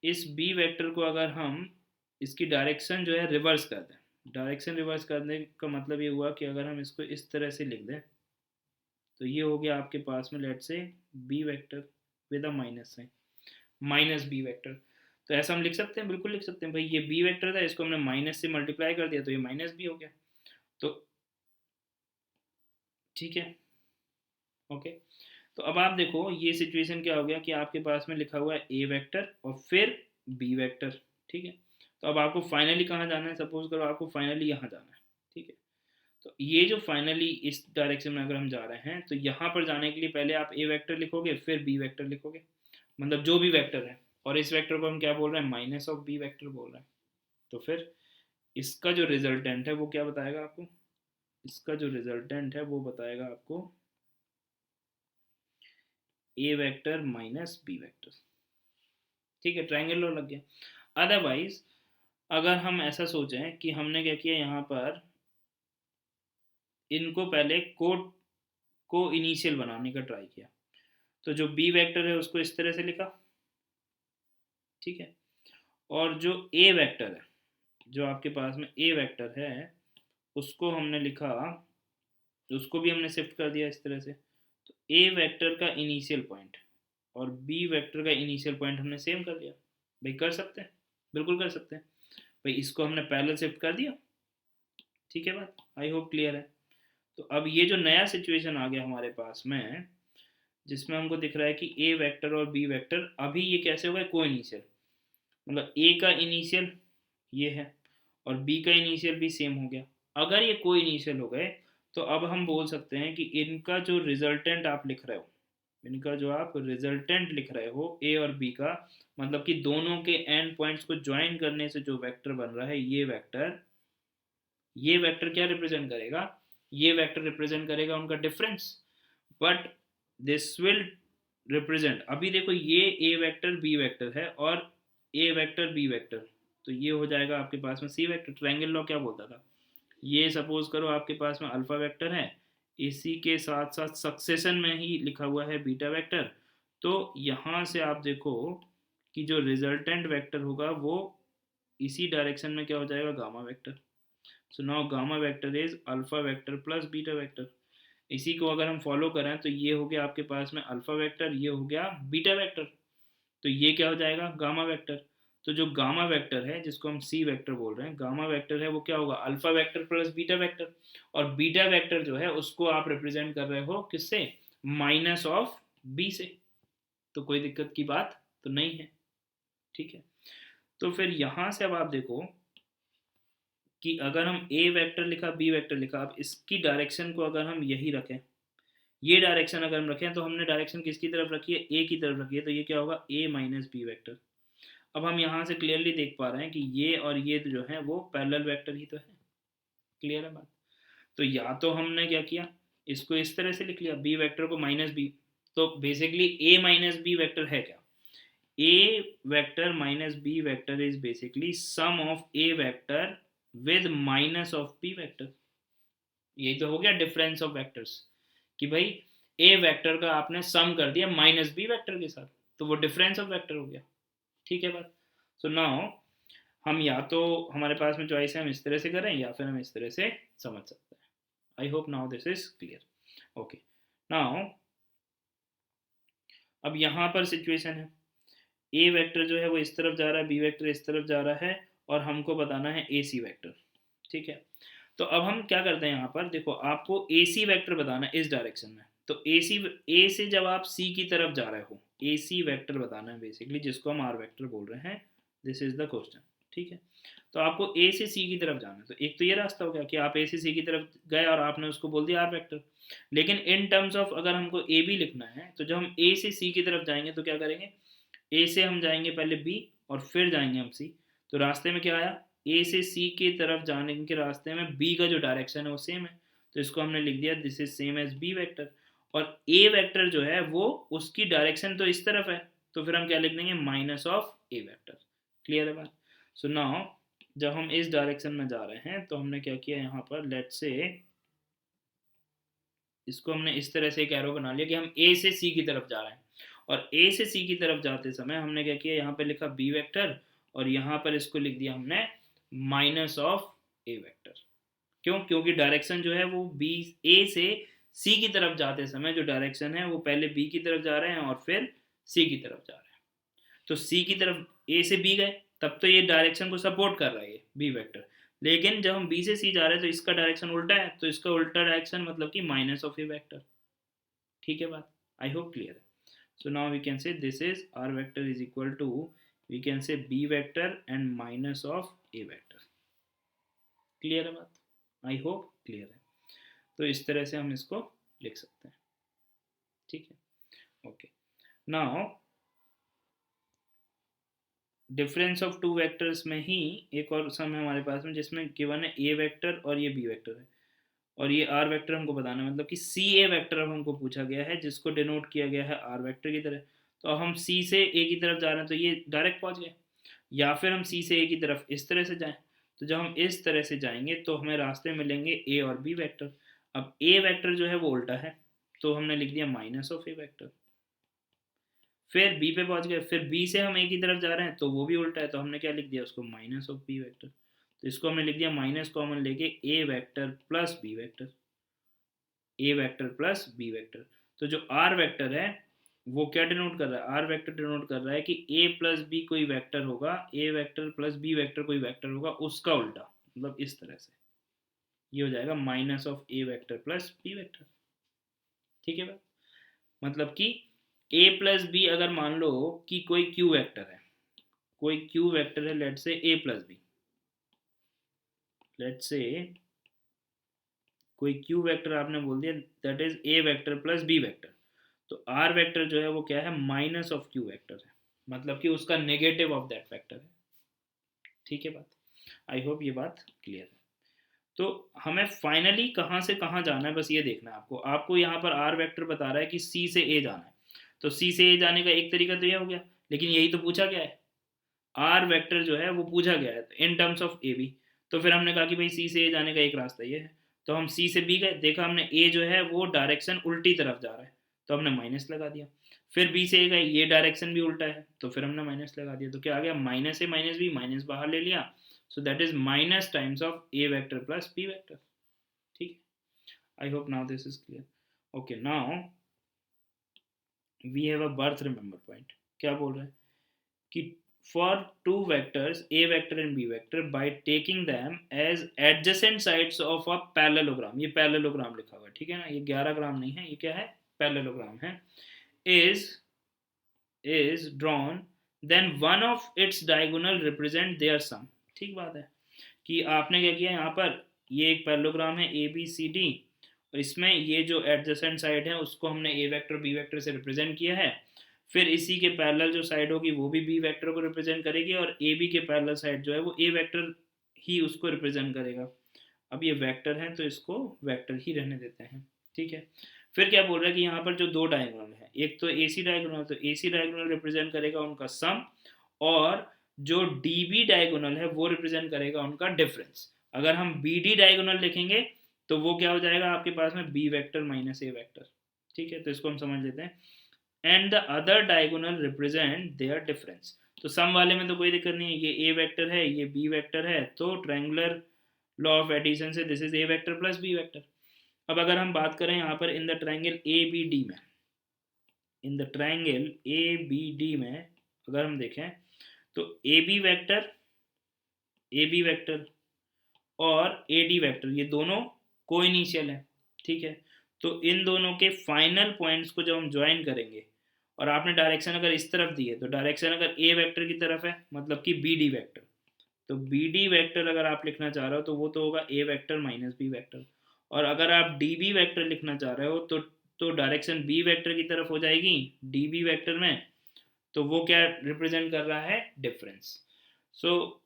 इस बी वेक्टर को अगर हम इसकी डायरेक्शन जो है रिवर्स कर दें, डायरेक्शन रिवर्स करने का मतलब ये हुआ कि अगर हम इसको इस तरह से लिख दें तो ये हो गया आपके पास में let's say B vector with a minus sign, minus B vector. तो ऐसा हम लिख सकते हैं, बिल्कुल लिख सकते हैं भाई, ये बी वेक्टर था, इसको हमने माइनस से मल्टीप्लाई कर दिया तो ये माइनस बी हो गया। तो ठीक है, ओके। तो अब आप देखो ये सिचुएशन क्या हो गया कि आपके पास में लिखा हुआ है ए वेक्टर और फिर बी वेक्टर। ठीक है, तो अब आपको फाइनली कहाँ जाना है, सपोज करो आपको फाइनली यहाँ जाना है। ठीक है, तो ये जो फाइनली इस डायरेक्शन में अगर हम जा रहे हैं तो यहाँ पर जाने के लिए पहले आप ए वेक्टर लिखोगे फिर बी वेक्टर लिखोगे, मतलब जो भी वेक्टर है, और इस वेक्टर को हम क्या बोल रहे हैं, माइनस ऑफ बी वेक्टर बोल रहे हैं। तो फिर इसका जो रिजल्टेंट है वो क्या बताएगा आपको, इसका जो रिजल्टेंट है वो बताएगा आपको A vector minus B vector. ठीक है, ट्रायंगल लॉ लग गया। अदरवाइज अगर हम ऐसा सोचें कि हमने क्या किया, यहाँ पर इनको पहले को इनिशियल बनाने का ट्राई किया, तो जो बी वेक्टर है उसको इस तरह से लिखा। ठीक है, और जो ए वेक्टर है, जो आपके पास में ए वेक्टर है उसको हमने लिखा, उसको भी हमने शिफ्ट कर दिया इस तरह से। तो ए वेक्टर का इनिशियल पॉइंट और बी वेक्टर का इनिशियल पॉइंट हमने सेम कर लिया। भाई कर सकते हैं, बिल्कुल कर सकते हैं भाई, इसको हमने पैरेलल शिफ्ट कर दिया। ठीक है बात, आई होप क्लियर है। तो अब ये जो नया सिचुएशन आ गया हमारे पास में, जिसमें हमको दिख रहा है कि ए वेक्टर और बी वेक्टर अभी ये कैसे हो गए, को इनिशियल, मतलब ए का इनिशियल ये है और बी का इनिशियल भी सेम हो गया। अगर ये को इनिशियल हो गए तो अब हम बोल सकते हैं कि इनका जो रिजल्टेंट आप लिख रहे हो, इनका जो आप रिजल्टेंट लिख रहे हो ए और बी का, मतलब कि दोनों के एंड पॉइंट्स को ज्वाइन करने से जो वेक्टर बन रहा है ये वेक्टर क्या रिप्रेजेंट करेगा, ये वेक्टर रिप्रेजेंट करेगा उनका difference. But this will represent, अभी देखो ये ए वेक्टर बी वेक्टर है और ए वेक्टर बी वेक्टर, तो ये हो जाएगा आपके पास में सी वेक्टर। ट्रायंगल लॉ क्या बोलता था, ये सपोज करो आपके पास में अल्फा वेक्टर है, इसी के साथ साथ सक्सेशन में ही लिखा हुआ है बीटा वेक्टर। तो यहाँ से आप देखो कि जो रिजल्टेंट वेक्टर होगा वो इसी डायरेक्शन में क्या हो जाएगा, gamma vector. So now gamma vector is alpha vector plus beta vector. इसी को अगर हम फॉलो करें तो ये हो गया आपके पास में अल्फा वेक्टर, ये हो गया बीटा वेक्टर, तो ये क्या हो जाएगा, गामा वेक्टर। तो जो गामा वेक्टर है जिसको हम सी वेक्टर बोल रहे हैं, गामा वेक्टर है वो क्या होगा, alpha vector plus beta vector, और बीटा वेक्टर जो है उसको आप रिप्रेजेंट कर रहे हो किससे, माइनस ऑफ बी से। तो कोई दिक्कत की बात तो नहीं है। ठीक है, तो फिर यहां से अब आप देखो कि अगर हम ए वेक्टर लिखा बी वेक्टर लिखा, अब इसकी डायरेक्शन को अगर हम यही रखें, ये डायरेक्शन अगर हम रखें तो हमने डायरेक्शन किसकी तरफ रखी है, ए की तरफ रखी है, तो ये क्या होगा, ए माइनस बी वेक्टर। अब हम यहाँ से क्लियरली देख पा रहे हैं कि ये और ये जो है वो पैरेलल वेक्टर ही तो है। क्लियर है बात? तो या तो हमने क्या किया, इसको इस तरह से लिख लिया, बी वेक्टर को माइनस बी। तो basically A minus B vector है क्या? A vector minus B vector is basically sum of A vector with minus of B vector. यही तो हो गया डिफरेंस ऑफ वेक्टर्स, कि भाई ए वेक्टर का आपने सम कर दिया माइनस बी वेक्टर के साथ, तो वो डिफरेंस ऑफ वेक्टर हो गया। ठीक है बात? सो नाउ हम या तो हमारे पास में चॉइस है, हम इस तरह से करें या फिर हम इस तरह से समझ सकते हैं। आई hope now this is clear. Okay, now अब यहाँ पर सिचुएशन है, ए वेक्टर जो है वो इस तरफ जा रहा है, बी वेक्टर इस तरफ जा रहा है, और हमको बताना है ए सी वैक्टर। ठीक है, तो अब हम क्या करते हैं यहाँ पर, देखो आपको ए सी वैक्टर बताना है इस डायरेक्शन में। तो ए से जब आप सी की तरफ जा रहे हो, ए सी वैक्टर बताना है बेसिकली, जिसको हम आर वैक्टर बोल रहे हैं। This is the question. ठीक है, तो आपको ए से सी की तरफ जाना है, तो एक तो ये रास्ता हो गया कि आप ए से सी की तरफ गए और आपने उसको बोल दिया आर वैक्टर। लेकिन इन टर्म्स ऑफ अगर हमको ए बी लिखना है, तो जब हम ए से सी की तरफ जाएंगे तो क्या करेंगे, ए से हम जाएंगे पहले बी और फिर जाएंगे हम सी। तो रास्ते में क्या आया, ए से सी की तरफ जाने के रास्ते में बी का जो डायरेक्शन है वो सेम है, तो इसको हमने लिख दिया this is same as B vector. और ए वेक्टर जो है वो उसकी डायरेक्शन तो इस तरफ है, तो फिर हम क्या लिख देंगे, minus of A vector. Clear है बात? सो नाउ जब हम इस डायरेक्शन में जा रहे हैं तो हमने क्या किया यहाँ पर, लेट से इसको हमने इस तरह से एक एरो बना लिया कि हम ए से सी की तरफ जा रहे हैं, और ए से सी की तरफ जाते समय हमने क्या किया, यहाँ पे लिखा बी वेक्टर और यहाँ पर इसको लिख दिया हमने माइनस ऑफ ए वेक्टर। क्यों? क्योंकि डायरेक्शन जो है वो बी, ए से सी की तरफ जाते समय जो डायरेक्शन है वो पहले बी की तरफ जा रहे हैं और फिर सी की तरफ जा रहे हैं। तो सी की तरफ ए से बी गए तब तो ये डायरेक्शन को सपोर्ट कर रहा है ये बी वेक्टर, लेकिन जब हम बी से सी जा रहे हैं तो इसका डायरेक्शन उल्टा है, तो इसका उल्टा डायरेक्शन मतलब कि माइनस ऑफ ए वेक्टर। ठीक है बात? आई होप क्लियर है। So now we can say this is R vector is equal to, we can say B vector and minus of A vector. Clear है बात? I hope clear है। तो इस तरह से हम इसको लिख सकते हैं। ठीक है, okay. Now difference of two vectors में ही एक और सम है हमारे पास में, जिसमें गिवन है ए वेक्टर और ये बी वेक्टर है, और ये आर वेक्टर हमको बताना है, मतलब कि सी ए वेक्टर अब हमको पूछा गया है जिसको डिनोट किया गया है आर वेक्टर की तरह। तो अब हम सी से ए की तरफ जा रहे हैं तो ये डायरेक्ट पहुंच गए, या फिर हम सी से ए की तरफ इस तरह से जाएं। तो जब हम इस तरह से जाएंगे तो हमें रास्ते मिलेंगे ए और बी वेक्टर। अब ए वेक्टर जो है वो उल्टा है, तो हमने लिख दिया माइनस ऑफ ए वेक्टर। फिर बी पे पहुंच गए, फिर बी से हम ए की तरफ जा रहे हैं तो वो भी उल्टा है, तो हमने क्या लिख दिया उसको, माइनस ऑफ बी वेक्टर। तो इसको हमने लिख दिया माइनस कॉमन लेके ए वेक्टर प्लस बी वेक्टर, ए वेक्टर प्लस बी वेक्टर। तो जो आर वेक्टर है वो क्या डिनोट कर रहा है, आर वेक्टर डिनोट कर रहा है कि ए प्लस बी कोई वेक्टर होगा, ए वेक्टर प्लस बी वेक्टर कोई वेक्टर होगा, उसका उल्टा, मतलब इस तरह से ये हो जाएगा minus of A vector plus B vector. ठीक है भाई? मतलब कि ए प्लस बी अगर मान लो कि कोई क्यू वेक्टर है, कोई क्यू वेक्टर है, लेट से ए प्लस बी, लेट से कोई क्यू वेक्टर आपने बोल दिया that is A vector plus B vector, तो आर वेक्टर जो है वो क्या है, माइनस ऑफ क्यू वेक्टर है, मतलब कि उसका नेगेटिव ऑफ दैट वेक्टर है। ठीक है बात? आई होप ये बात क्लियर है। तो हमें फाइनली कहाँ से कहाँ जाना है बस ये देखना है आपको। आपको यहाँ पर आर वेक्टर बता रहा है कि सी से ए जाना है, तो सी से ए जाने का एक तरीका तो यह हो गया, लेकिन यही तो पूछा गया है, आर वेक्टर जो है वो पूछा गया है in terms of A B. तो फिर हमने कहा कि भाई सी से ए जाने का एक रास्ता ये है, तो हम सी से बी गए, देखा हमने ए जो है वो डायरेक्शन उल्टी तरफ जा रहा है, तो हमने माइनस लगा दिया। फिर बी से ए गए, ये डायरेक्शन भी उल्टा है, तो फिर हमने माइनस लगा दिया। तो क्या आ गया, minus A minus B, minus बाहर ले लिया, so that is minus times of A vector plus B vector. ठीक है, I hope now this is clear. Okay, now we have a worth remember point. क्या बोल रहे हैं कि for two vectors a vector and b vector by taking them as adjacent sides of a parallelogram, ये parallelogram लिखा हुआ है, ठीक है ना, ये 11 ग्राम नहीं है, ये क्या है, parallelogram है, is drawn, then one of its diagonal represent their sum। ठीक बात है कि आपने क्या किया यहाँ पर, ये एक पैरेललोग्राम है ए बी सी डी, और इसमें ये जो एडजेसेंट साइड है उसको हमने ए वेक्टर बी वेक्टर से रिप्रेजेंट किया है। फिर इसी के पैरेलल जो साइड होगी वो भी बी वेक्टर को रिप्रेजेंट करेगी, और ए बी के पैरेलल साइड जो है वो ए वेक्टर ही उसको रिप्रेजेंट करेगा। अब ये वेक्टर है तो इसको वेक्टर ही रहने देते हैं, ठीक है। फिर क्या बोल रहा है कि यहाँ पर जो दो डायगोनल है, एक तो ए सी डायगोनल, तो ए सी डायगोनल रिप्रेजेंट करेगा उनका सम, और जो डी बी डायगोनल है वो रिप्रेजेंट करेगा उनका डिफरेंस। अगर हम बी डी डायगोनल लिखेंगे तो वो क्या हो जाएगा आपके पास में B vector minus A vector, ठीक है। तो इसको हम समझ लेते हैं। And the other diagonal represent their difference. तो सम वाले में तो कोई दिक्कत नहीं है, ये ए वेक्टर है ये बी वेक्टर है, तो ट्रायंगुलर लॉ ऑफ एडिशन से this is A vector plus B vector. अब अगर हम बात करें यहाँ पर in the triangle A B D में, in the triangle A B D में अगर हम देखें तो ए बी वेक्टर और ए डी वेक्टर ये दोनों कोइनिशियल है, ठीक है। तो इन दोनों के फाइनल पॉइंट्स को जब हम ज्वाइन करेंगे, और आपने डायरेक्शन अगर इस तरफ दी है, तो डायरेक्शन अगर ए वेक्टर की तरफ है मतलब कि बी डी वेक्टर, तो बी डी वेक्टर अगर आप लिखना चाह रहे हो तो वो तो होगा ए वेक्टर माइनस बी वेक्टर। और अगर आप डी बी वेक्टर लिखना चाह रहे हो तो डायरेक्शन बी वेक्टर की तरफ हो जाएगी डी बी वेक्टर में, तो वो क्या रिप्रेजेंट कर रहा है, difference. So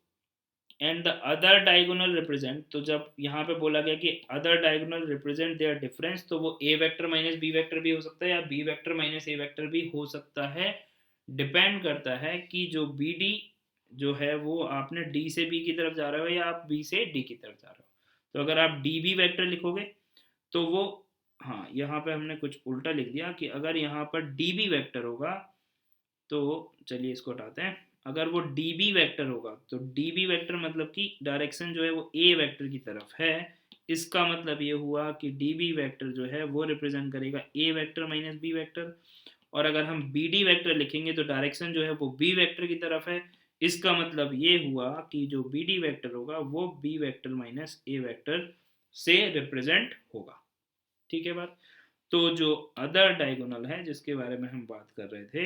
and the other diagonal represent, तो जब यहाँ पे बोला गया कि other diagonal represent their difference, तो वो A vector minus B vector भी हो सकता है या B vector minus A vector भी हो सकता है। डिपेंड करता है कि जो बी डी जो है वो आपने डी से बी की तरफ जा रहे हो या आप बी से डी की तरफ जा रहे हो। तो अगर आप डी बी वेक्टर लिखोगे तो वो, हाँ यहाँ पे हमने कुछ उल्टा लिख दिया कि अगर यहाँ पर डी बी वेक्टर होगा, तो चलिए इसको हटाते हैं। अगर वो डी बी वेक्टर होगा तो डी बी वेक्टर मतलब कि डायरेक्शन जो है वो ए वेक्टर की तरफ है, इसका मतलब ये हुआ कि डी बी वेक्टर जो है वो रिप्रेजेंट करेगा ए वेक्टर माइनस बी वेक्टर। और अगर हम बी डी वेक्टर लिखेंगे तो डायरेक्शन जो है वो बी वेक्टर की तरफ है, इसका मतलब ये हुआ कि जो बी डी वेक्टर होगा वो B vector minus A vector से रिप्रेजेंट होगा, ठीक है बात। तो जो अदर डायगोनल है जिसके बारे में हम बात कर रहे थे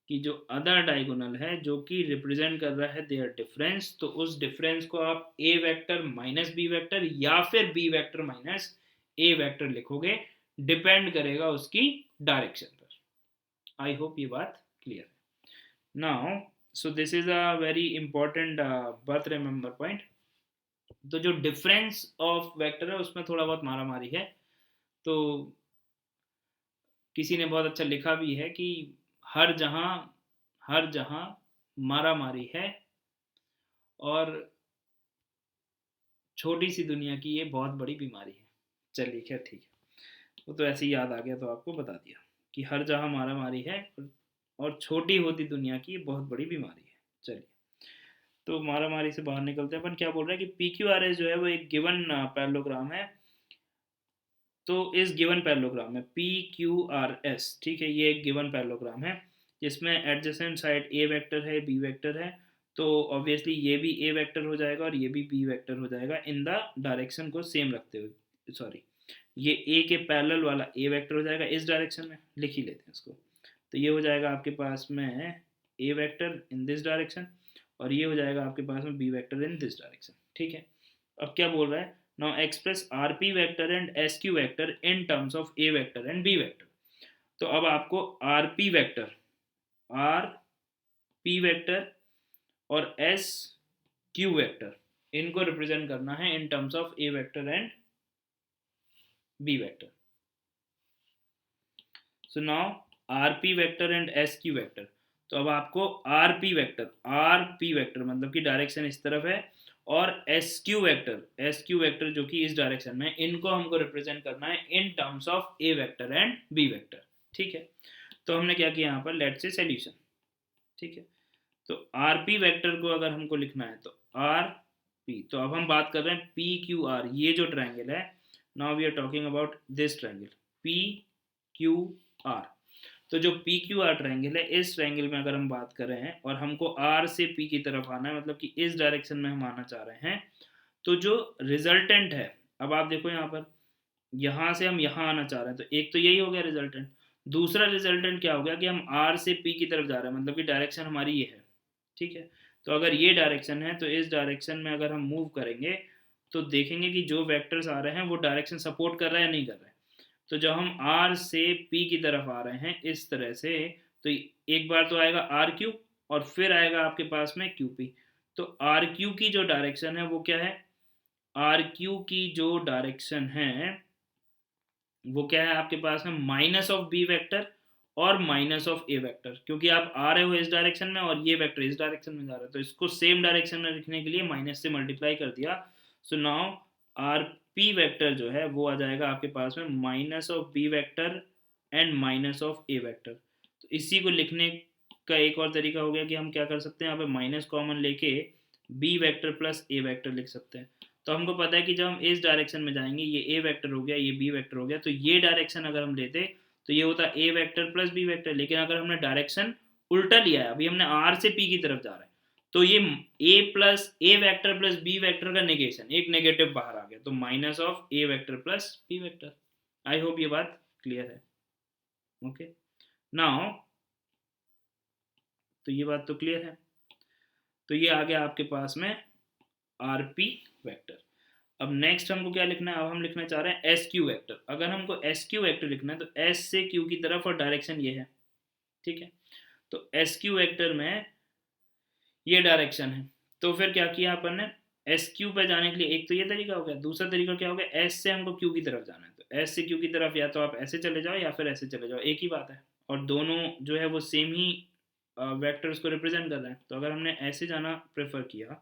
कि जो अदर डायगोनल है जो कि रिप्रेजेंट कर रहा है देयर डिफरेंस, तो उस डिफरेंस को आप ए वेक्टर माइनस बी वेक्टर या फिर B vector minus A vector लिखोगे, डिपेंड करेगा उसकी डायरेक्शन पर। आई होप ये बात क्लियर है now. So this is a very important birth remember point. तो जो डिफरेंस ऑफ वेक्टर है उसमें थोड़ा बहुत मारा मारी है। तो किसी ने बहुत अच्छा लिखा भी है कि हर जहां मारा मारी है, और छोटी सी दुनिया की ये बहुत बड़ी बीमारी है। चलिए क्या, ठीक है, वो तो ऐसे ही याद आ गया तो आपको बता दिया कि हर जहां मारा मारी है और छोटी होती दुनिया की ये बहुत बड़ी बीमारी है। चलिए, तो मारा मारी से बाहर निकलते हैं। अपन क्या बोल रहे हैं कि पी क्यू आर एस जो है वो एक गिवन पैरेललोग्राम है। तो इस गिवन पैरेललोग्राम में पी क्यू आर एस, ठीक है, ये एक गिवन पैरेललोग्राम है जिसमें एडजेसेंट साइड ए वेक्टर है बी वेक्टर है। तो ऑब्वियसली ये भी ए वेक्टर हो जाएगा और ये भी बी वेक्टर हो जाएगा इन द डायरेक्शन को सेम रखते हुए। सॉरी, ये ए के पैरेलल वाला ए वेक्टर हो जाएगा इस डायरेक्शन में, लिख ही लेते हैं इसको। तो ये हो जाएगा आपके पास में A vector in this direction, और ये हो जाएगा आपके पास में B vector in this direction, ठीक है। अब क्या बोल रहा है, now express rp vector and sq vector in terms of a vector and b vector। तो अब आपको rp वेक्टर और sq वेक्टर इनको रिप्रेजेंट करना है in terms of a vector and b vector. So now rp vector and sq vector, तो अब आपको rp वेक्टर मतलब कि डायरेक्शन इस तरफ है, और sq वेक्टर जो कि इस डायरेक्शन में, इनको हमको रिप्रेजेंट करना है in terms of a vector and b vector, ठीक है। तो हमने क्या किया यहाँ पर, लेट्स से सॉल्यूशन, ठीक है। तो rp वेक्टर को अगर हमको लिखना है तो rp, तो अब हम बात कर रहे हैं pqr, ये जो ट्रायंगल है, now we are talking about this triangle pqr। तो जो पी क्यू आर ट्रायंगल है, इस ट्रायंगल में अगर हम बात कर रहे हैं और हमको आर से पी की तरफ आना है, मतलब कि इस डायरेक्शन में हम आना चाह रहे हैं, तो जो रिजल्टेंट है, अब आप देखो यहाँ पर, यहाँ से हम यहाँ आना चाह रहे हैं, तो एक तो यही हो गया रिजल्टेंट। दूसरा रिजल्टेंट क्या हो गया कि हम आर से पी की तरफ जा रहे हैं, मतलब कि डायरेक्शन हमारी ये है, ठीक है। तो अगर ये डायरेक्शन है तो इस डायरेक्शन में अगर हम मूव करेंगे तो देखेंगे कि जो वेक्टर्स आ रहे हैं वो डायरेक्शन सपोर्ट कर रहा है या नहीं कर रहा है। तो जब हम R से P की तरफ आ रहे हैं इस तरह से, तो एक बार तो आएगा आर क्यू और फिर आएगा आपके पास में क्यू पी। तो आर क्यू की जो डायरेक्शन है वो क्या है, आर क्यू की जो डायरेक्शन है वो क्या है आपके पास में माइनस ऑफ बी वेक्टर और माइनस ऑफ ए वेक्टर, क्योंकि आप आ रहे हो इस डायरेक्शन में और ये वेक्टर इस डायरेक्शन में जा रहा है, तो इसको सेम डायरेक्शन में लिखने के लिए माइनस से मल्टीप्लाई कर दिया। So now R P vector जो है वो आ जाएगा आपके पास में minus of B vector and minus of A vector. तो इसी को लिखने का एक और तरीका हो गया कि हम क्या कर सकते हैं, यहाँ पे माइनस कॉमन लेके B vector plus A vector लिख सकते हैं। तो हमको पता है कि जब हम इस डायरेक्शन में जाएंगे, ये ए वेक्टर हो गया, ये बी वेक्टर हो गया, तो ये डायरेक्शन अगर हम लेते तो ये होता ए वेक्टर प्लस बी वेक्टर। लेकिन अगर हमने डायरेक्शन उल्टा लिया है, अभी हमने आर से पी की तरफ जा रहा है, तो ये A plus A vector plus B vector का नेगेशन, एक नेगेटिव बाहर आ गया, तो minus of A vector plus B vector. I hope ये बात क्लियर है। ओके नाउ, तो ये बात तो क्लियर है। तो ये आ गया आपके पास में आर पी वेक्टर। अब नेक्स्ट हमको क्या लिखना है, अब हम लिखना चाह रहे हैं एस क्यू वेक्टर। अगर हमको एस क्यू वेक्टर लिखना है तो एस से क्यू की तरफ और डायरेक्शन ये है, ठीक है। तो एस क्यू वेक्टर में ये डायरेक्शन है, तो फिर क्या किया अपन ने, एस क्यू पे जाने के लिए एक तो ये तरीका हो गया, दूसरा तरीका क्या हो गया, एस से हमको क्यू की तरफ जाना है, तो एस से क्यू की तरफ या तो आप ऐसे चले जाओ या फिर ऐसे चले जाओ, एक ही बात है, और दोनों जो है वो सेम ही वेक्टर्स को रिप्रेजेंट कर रहे हैं। तो अगर हमने ऐसे जाना प्रेफर किया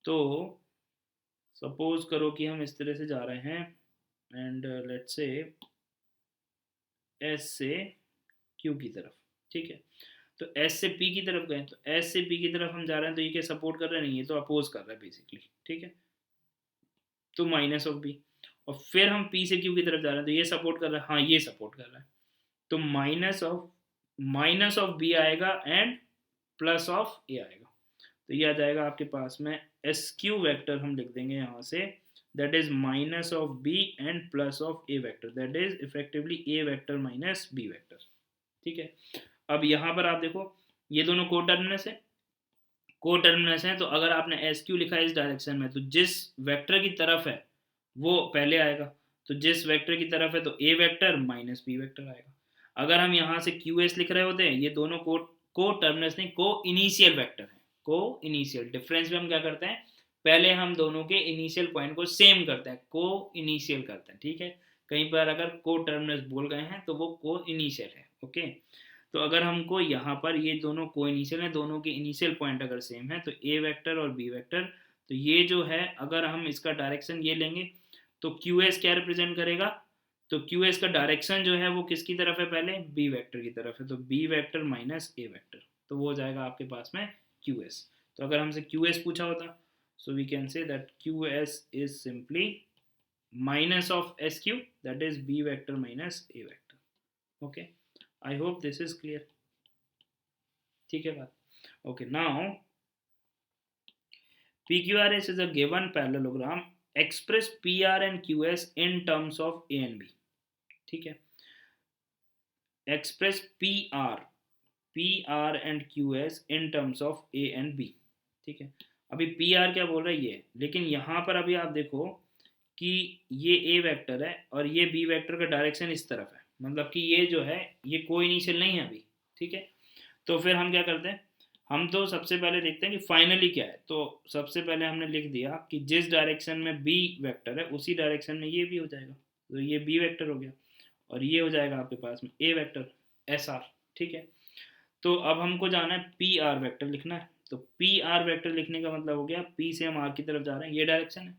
तो सपोज करो कि हम इस तरह से जा रहे हैं एंड लेट्स से एस से क्यू की तरफ, ठीक है। तो एस से पी की तरफ गए, तो एस से पी की तरफ हम जा रहे हैं, तो ये क्या सपोर्ट कर रहे हैं, नहीं ये तो अपोज कर रहा है बेसिकली, ठीक है। तो माइनस ऑफ बी, और फिर हम पी से क्यू की तरफ जा रहे हैं, तो ये सपोर्ट कर रहा है, हाँ ये सपोर्ट कर रहा है, तो माइनस ऑफ बी आएगा एंड प्लस ऑफ ए आएगा। तो ये आ जाएगा आपके पास में एस क्यू वैक्टर, हम लिख देंगे यहाँ से, that is minus of B and plus of A vector, that is effectively A vector minus B vector, ठीक है। अब यहाँ पर आप देखो ये दोनों को टर्मिनस है, को टर्मिनस है, तो अगर आपने एस क्यू लिखा है इस डायरेक्शन में, तो जिस वेक्टर की तरफ है वो पहले आएगा, तो जिस वेक्टर की तरफ है तो ए वेक्टर माइनस बी वेक्टर आएगा। अगर हम यहाँ से क्यू एस लिख रहे होते हैं, ये दोनों को टर्मिनस नहीं, को इनिशियल वेक्टर है, को इनिशियल। डिफरेंस में हम क्या करते हैं, पहले हम दोनों के इनिशियल पॉइंट को सेम करते हैं, को इनिशियल करते हैं, ठीक है। कहीं पर अगर को टर्मिनस बोल गए हैं तो वो को इनिशियल है, ओके। तो अगर हमको यहाँ पर ये दोनों को इनिशियल है, दोनों के इनिशियल पॉइंट अगर सेम है, तो ए वेक्टर और बी वेक्टर, तो ये जो है अगर हम इसका डायरेक्शन ये लेंगे तो क्यू एस क्या रिप्रेजेंट करेगा, तो क्यू एस का डायरेक्शन जो है वो किसकी तरफ है, पहले बी वेक्टर की तरफ है, तो B vector minus A vector, तो वो हो जाएगा आपके पास में क्यू एस। तो अगर हमसे क्यू एस पूछा होता, so we can say that Q S is simply minus of S Q, that is B vector minus A vector. Okay, I hope this is clear, ठीक है बात। Okay now PQRS is a given parallelogram express PR and QS in terms of A and B, ठीक है। Express PR and QS in terms of A and B, ठीक है। अभी PR क्या बोल रहा है ये, लेकिन यहाँ पर अभी आप देखो कि ये A वेक्टर है और ये B वेक्टर का डायरेक्शन इस तरफ है, मतलब कि ये जो है ये कोई इनिशियल नहीं है अभी, ठीक है। तो फिर हम क्या करते हैं, हम तो सबसे पहले देखते हैं कि फाइनली क्या है। तो सबसे पहले हमने लिख दिया कि जिस डायरेक्शन में बी वेक्टर है उसी डायरेक्शन में ये भी हो जाएगा, तो ये बी वेक्टर हो गया और ये हो जाएगा आपके पास में ए वेक्टर एस आर, ठीक है। तो अब हमको जाना है पी आर वेक्टर लिखना है, तो पी आर वेक्टर लिखने का मतलब हो गया पी से हम आर की तरफ जा रहे हैं, ये डायरेक्शन है।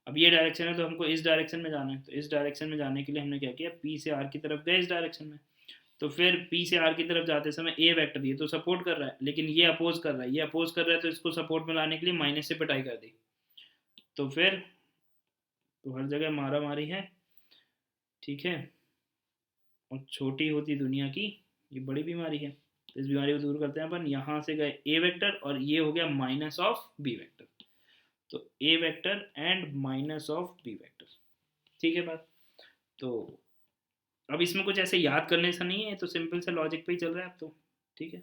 अब ये डायरेक्शन है तो हमको इस डायरेक्शन में जाना है, तो इस डायरेक्शन में जाने के लिए हमने क्या किया, पी से आर की तरफ गए इस डायरेक्शन में। तो फिर P से R की तरफ जाते समय A वेक्टर ये तो सपोर्ट कर रहा है, लेकिन ये अपोज कर रहा है, ये अपोज कर रहा है, तो इसको सपोर्ट में लाने के लिए माइनस से पिटाई कर दी। तो फिर तो हर जगह मारा मारी है, ठीक है। और छोटी होती दुनिया की ये बड़ी बीमारी है, तो इस बीमारी को दूर करते हैं अपन। यहाँ से गए A वेक्टर और ये हो गया माइनस ऑफ B वेक्टर, तो A vector and minus of B vector, ठीक है बात। तो अब इसमें कुछ ऐसे याद करने से नहीं है, तो सिंपल से लॉजिक पे ही चल रहा है अब तो, ठीक है।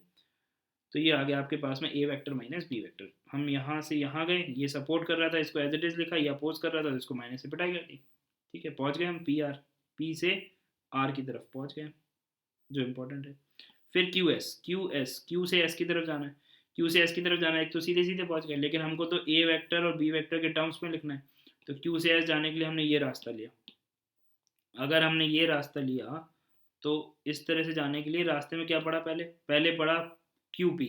तो ये आ गया आपके पास में A vector minus B vector. हम यहाँ से यहाँ गए, ये सपोर्ट कर रहा था, इसको एज इट इज लिखा, ये अपोज कर रहा था, तो इसको माइनस से पिटाई कर दी, ठीक है। पहुँच गए हम पी आर, पी से आर की तरफ पहुँच गए, जो इम्पोर्टेंट है। फिर क्यू एस, क्यू से एस की तरफ जाना है, क्यू से एस की तरफ जाना है, एक तो सीधे सीधे पहुंच गए, लेकिन हमको तो ए वेक्टर और बी वेक्टर के टर्म्स में लिखना है, तो क्यू से एस जाने के लिए हमने ये रास्ता लिया। अगर हमने ये रास्ता लिया तो इस तरह से जाने के लिए रास्ते में क्या पड़ा, पहले पहले पड़ा क्यू पी।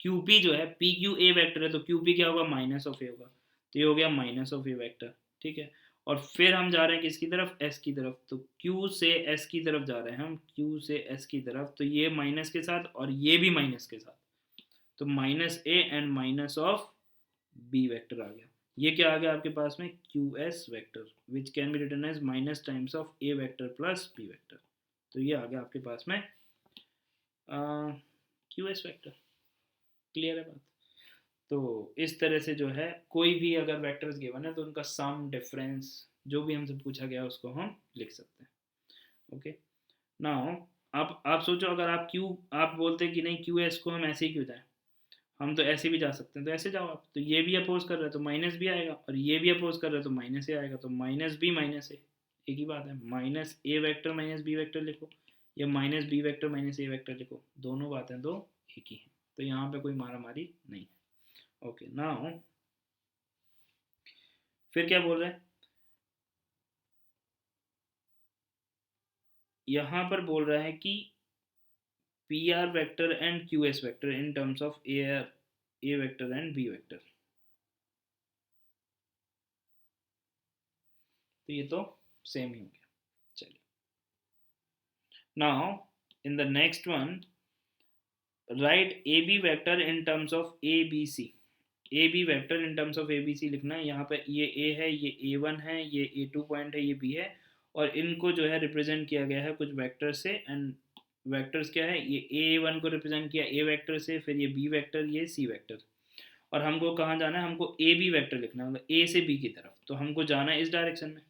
क्यू पी जो है, पी क्यू ए वेक्टर है, तो क्यू पी क्या होगा, माइनस ऑफ ए होगा, तो ये हो गया माइनस ऑफ ए वेक्टर। ठीक है, और फिर हम जा रहे हैं किसकी तरफ, एस की तरफ, तो क्यू से एस की तरफ जा रहे हैं हम, क्यू से एस की तरफ, तो ये माइनस के साथ और ये भी माइनस के साथ, तो minus A and minus of B vector आ गया। ये क्या आ गया आपके पास में, Q S vector which can be written as minus times of A vector plus B vector. तो ये आ गया आपके पास में क्यू एस वेक्टर। क्लियर है बात? तो इस तरह से जो है कोई भी अगर वेक्टर्स गिवन है तो उनका सम डिफरेंस जो भी हमसे पूछा गया उसको हम लिख सकते हैं। ओके, नाउ आप सोचो, अगर आप बोलते कि नहीं क्यू एस को हम ऐसे ही क्यों जाए, हम तो ऐसे भी जा सकते हैं, तो ऐसे जाओ आप, तो ये भी अपोज कर रहे हैं तो माइनस भी आएगा, और ये भी अपोज कर रहे हैं तो माइनस ए आएगा, तो माइनस बी माइनस ए एक ही बात है, minus A vector minus B vector लिखो, या minus B vector minus A vector लिखो, दोनों बातें तो एक ही हैं, तो यहाँ पे कोई मारा मारी नहीं है। ओके, नाउ फिर क्या बोल रहे हैं, यहाँ पर बोल रहा है कि P R vector and Q S vector in terms of A vector and B vector, तो ये तो सेम ही हो गया। चलिए, now in the next one write A B vector in terms of A B C. A B vector in terms of A B C लिखना है, यहाँ पे ये ए है, ये ए वन है, ये ए टू पॉइंट है, ये बी है, और इनको जो है रिप्रेजेंट किया गया है कुछ वेक्टर से, एंड वेक्टर्स क्या है, ये ए वन को रिप्रेजेंट किया ए वेक्टर से, फिर ये बी वेक्टर, ये सी वेक्टर, और हमको कहाँ जाना है, हमको ए बी वेक्टर लिखना है, मतलब ए से बी की तरफ, तो हमको जाना है इस डायरेक्शन में,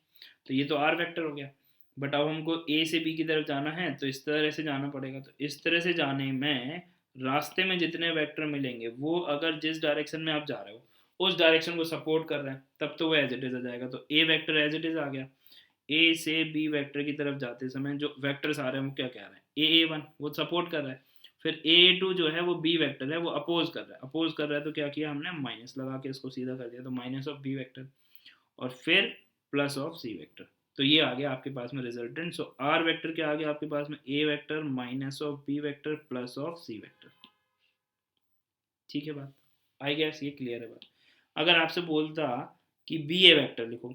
तो ये तो आर वेक्टर हो गया, बट अब हमको ए से बी की तरफ जाना है तो इस तरह से जाना पड़ेगा, तो इस तरह से जाने में रास्ते में जितने वेक्टर मिलेंगे वो अगर जिस डायरेक्शन में आप जा रहे हो उस डायरेक्शन को सपोर्ट कर रहे हैं तब तो वो एज इट इज आ जाएगा, तो ए वेक्टर एज इट इज आ गया। ए से बी वेक्टर की तरफ जाते समय जो वेक्टर्स आ रहे हैं वो क्या कह रहे हैं, ए वन वो सपोर्ट कर रहा है, फिर ए टू जो है वो बी वेक्टर है वो अपोज कर रहा है, अपोज कर रहा है तो क्या किया हमने, माइनस लगा के इसको सीधा कर दिया, तो माइनस ऑफ बी वेक्टर, और फिर प्लस ऑफ सी वेक्टर, तो ये आ गया आपके पास में रिजल्टेंट। सो आर वेक्टर क्या आ गया आपके पास में, A vector minus of B vector plus of C vector. ठीक है बात, आई गेस ये क्लियर है बात। अगर आपसे बोलता कि बी ए वेक्टर लिखो,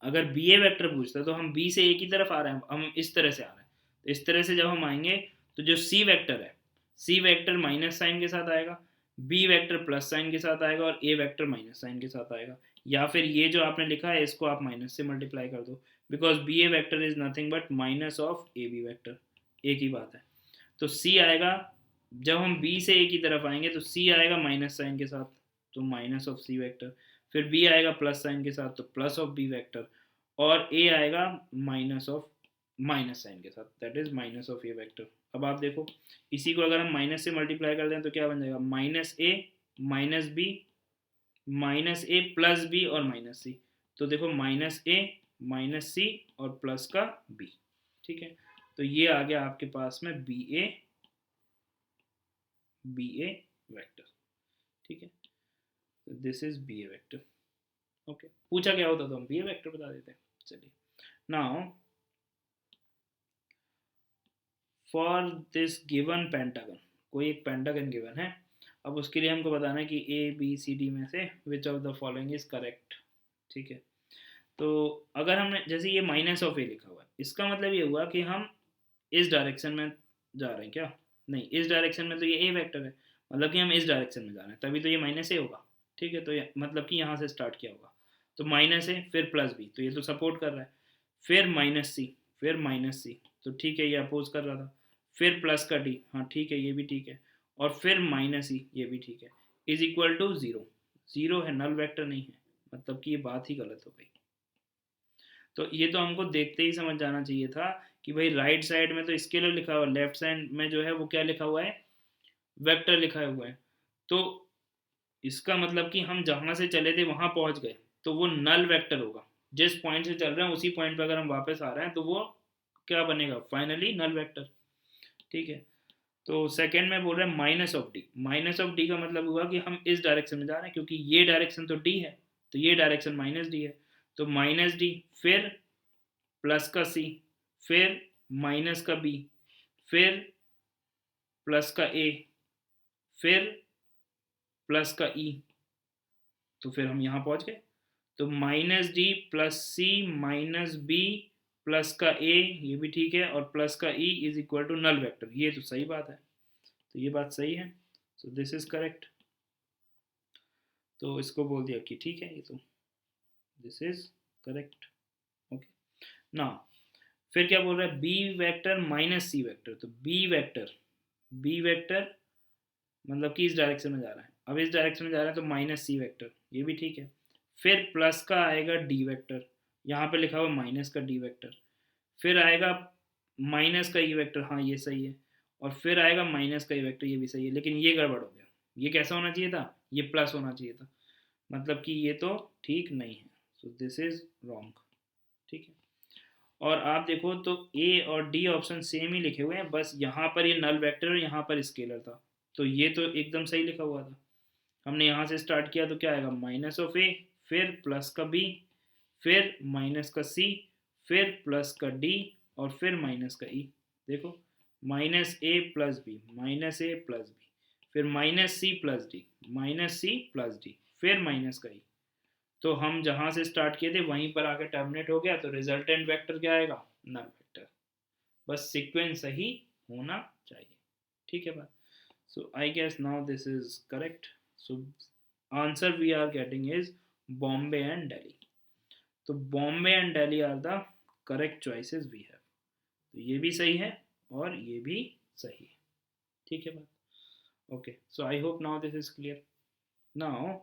अगर बी ए वेक्टर पूछता तो हम बी से ए की तरफ आ रहे हैं, हम इस तरह से आ रहे हैं, तो इस तरह से जब हम आएंगे तो जो सी वेक्टर है, सी वेक्टर माइनस साइन के साथ आएगा, बी वेक्टर प्लस साइन के साथ आएगा, और ए वेक्टर माइनस साइन के साथ आएगा, या फिर ये जो आपने लिखा है इसको आप माइनस से मल्टीप्लाई कर दो, because B A vector is nothing but minus of A B vector, एक ही बात है। तो सी आएगा, जब हम बी से ए की तरफ आएंगे तो सी आएगा माइनस साइन के साथ, तो माइनस ऑफ सी वेक्टर, फिर बी आएगा प्लस साइन के साथ तो प्लस ऑफ बी वेक्टर, और ए आएगा माइनस ऑफ माइनस साइन के साथ, that is minus of A vector. अब आप देखो इसी को अगर हम माइनस से मल्टीप्लाई कर दें तो क्या बन जाएगा, minus A minus B minus A plus B और माइनस सी, तो देखो माइनस ए माइनस सी और प्लस का बी। ठीक है, तो ये आ गया आपके पास में बी ए वेक्टर। ठीक है, this is B A vector. Okay, पूछा क्या होता तो हम बी ए वेक्टर बता देते हैं। चलिए, now for this given pentagon, कोई एक पेंटागन गिवन है, अब उसके लिए हमको बताना है कि ए बी सी डी में से which of the following is correct. ठीक है, तो अगर हमने जैसे ये माइनस ऑफ ए लिखा हुआ है, इसका मतलब ये हुआ कि हम इस डायरेक्शन में जा रहे हैं क्या, नहीं इस डायरेक्शन में तो ये ए वेक्टर है, मतलब कि हम इस डायरेक्शन में जा रहे हैं तभी तो ये माइनस ए होगा। ठीक है, तो ये मतलब कि यहाँ से स्टार्ट किया होगा, तो माइनस ए फिर प्लस बी, तो ये तो सपोर्ट कर रहा है, फिर माइनस सी, फिर माइनस सी, तो ठीक है ये अपोज कर रहा था, फिर प्लस का डी, हाँ ठीक है ये भी ठीक है, और फिर माइनस ई, ये भी ठीक है, is equal to zero, zero है नल वेक्टर नहीं है, मतलब कि ये बात ही गलत हो गई। तो ये तो हमको देखते ही समझ जाना चाहिए था कि भाई राइट साइड में तो स्केलर लिखा हुआ है, लेफ्ट साइड में जो है वो क्या लिखा हुआ है, वेक्टर लिखा हुआ है, तो इसका मतलब कि हम जहां से चले थे वहां पहुंच गए, तो वो नल वेक्टर होगा, जिस पॉइंट से चल रहे हैं उसी पॉइंट पे अगर हम वापस आ रहे हैं तो वो क्या बनेगा, फाइनली नल वेक्टर। ठीक है, तो सेकंड में बोल रहे हैं minus of D. Minus of D का मतलब हुआ कि हम इस डायरेक्शन में जा रहे हैं, क्योंकि ये डायरेक्शन तो डी है, तो ये डायरेक्शन माइनस डी है। तो माइनस डी, फिर प्लस का सी, फिर माइनस का बी, फिर प्लस का ए, फिर प्लस का ई। तो फिर हम यहाँ पहुँच गए। तो minus D plus C minus B plus का ए, ये भी ठीक है, और प्लस का E is equal to null vector. ये तो सही बात है, तो ये बात सही है, सो दिस इज करेक्ट। तो इसको बोल दिया कि ठीक है, ये तो this is correct. Okay, now फिर क्या बोल रहा है, बी वेक्टर माइनस सी वेक्टर। तो बी वेक्टर मतलब कि इस डायरेक्शन में जा रहा है, अब इस डायरेक्शन में जा रहा है तो माइनस सी वेक्टर, ये भी ठीक है। फिर प्लस का आएगा डी वेक्टर, यहाँ पे लिखा हुआ माइनस का डी वेक्टर, फिर आएगा माइनस का ई वेक्टर, हाँ ये सही है, और फिर आएगा माइनस का ई वेक्टर, ये भी सही है। लेकिन ये गड़बड़ हो गया, ये कैसा होना चाहिए था, ये प्लस होना चाहिए था, मतलब कि ये तो ठीक नहीं है, सो दिस इज रॉन्ग। ठीक है, और आप देखो तो ए और डी ऑप्शन सेम ही लिखे हुए हैं, बस यहाँ पर ये नल वेक्टर और यहाँ पर स्केलर था, तो ये तो एकदम सही लिखा हुआ था। हमने यहाँ से स्टार्ट किया तो क्या आएगा, माइनस ऑफ ए, फिर प्लस का बी, फिर माइनस का सी, फिर प्लस का डी, और फिर माइनस का ई। देखो, minus A plus B, minus A plus B, फिर minus C plus D, minus C plus D, फिर माइनस का ई। तो हम जहाँ से स्टार्ट किए थे वहीं पर आके टर्मिनेट हो गया, तो रिजल्टेंट वेक्टर क्या आएगा, नल वेक्टर। बस सीक्वेंस सही होना चाहिए। ठीक है बात। So I guess now this is correct. So answer we are getting is Bombay and Delhi. तो Bombay and Delhi are the correct choices we have. तो ये भी सही है और ये भी सही है। ठीक है बात। Okay, so I hope now this is clear. Now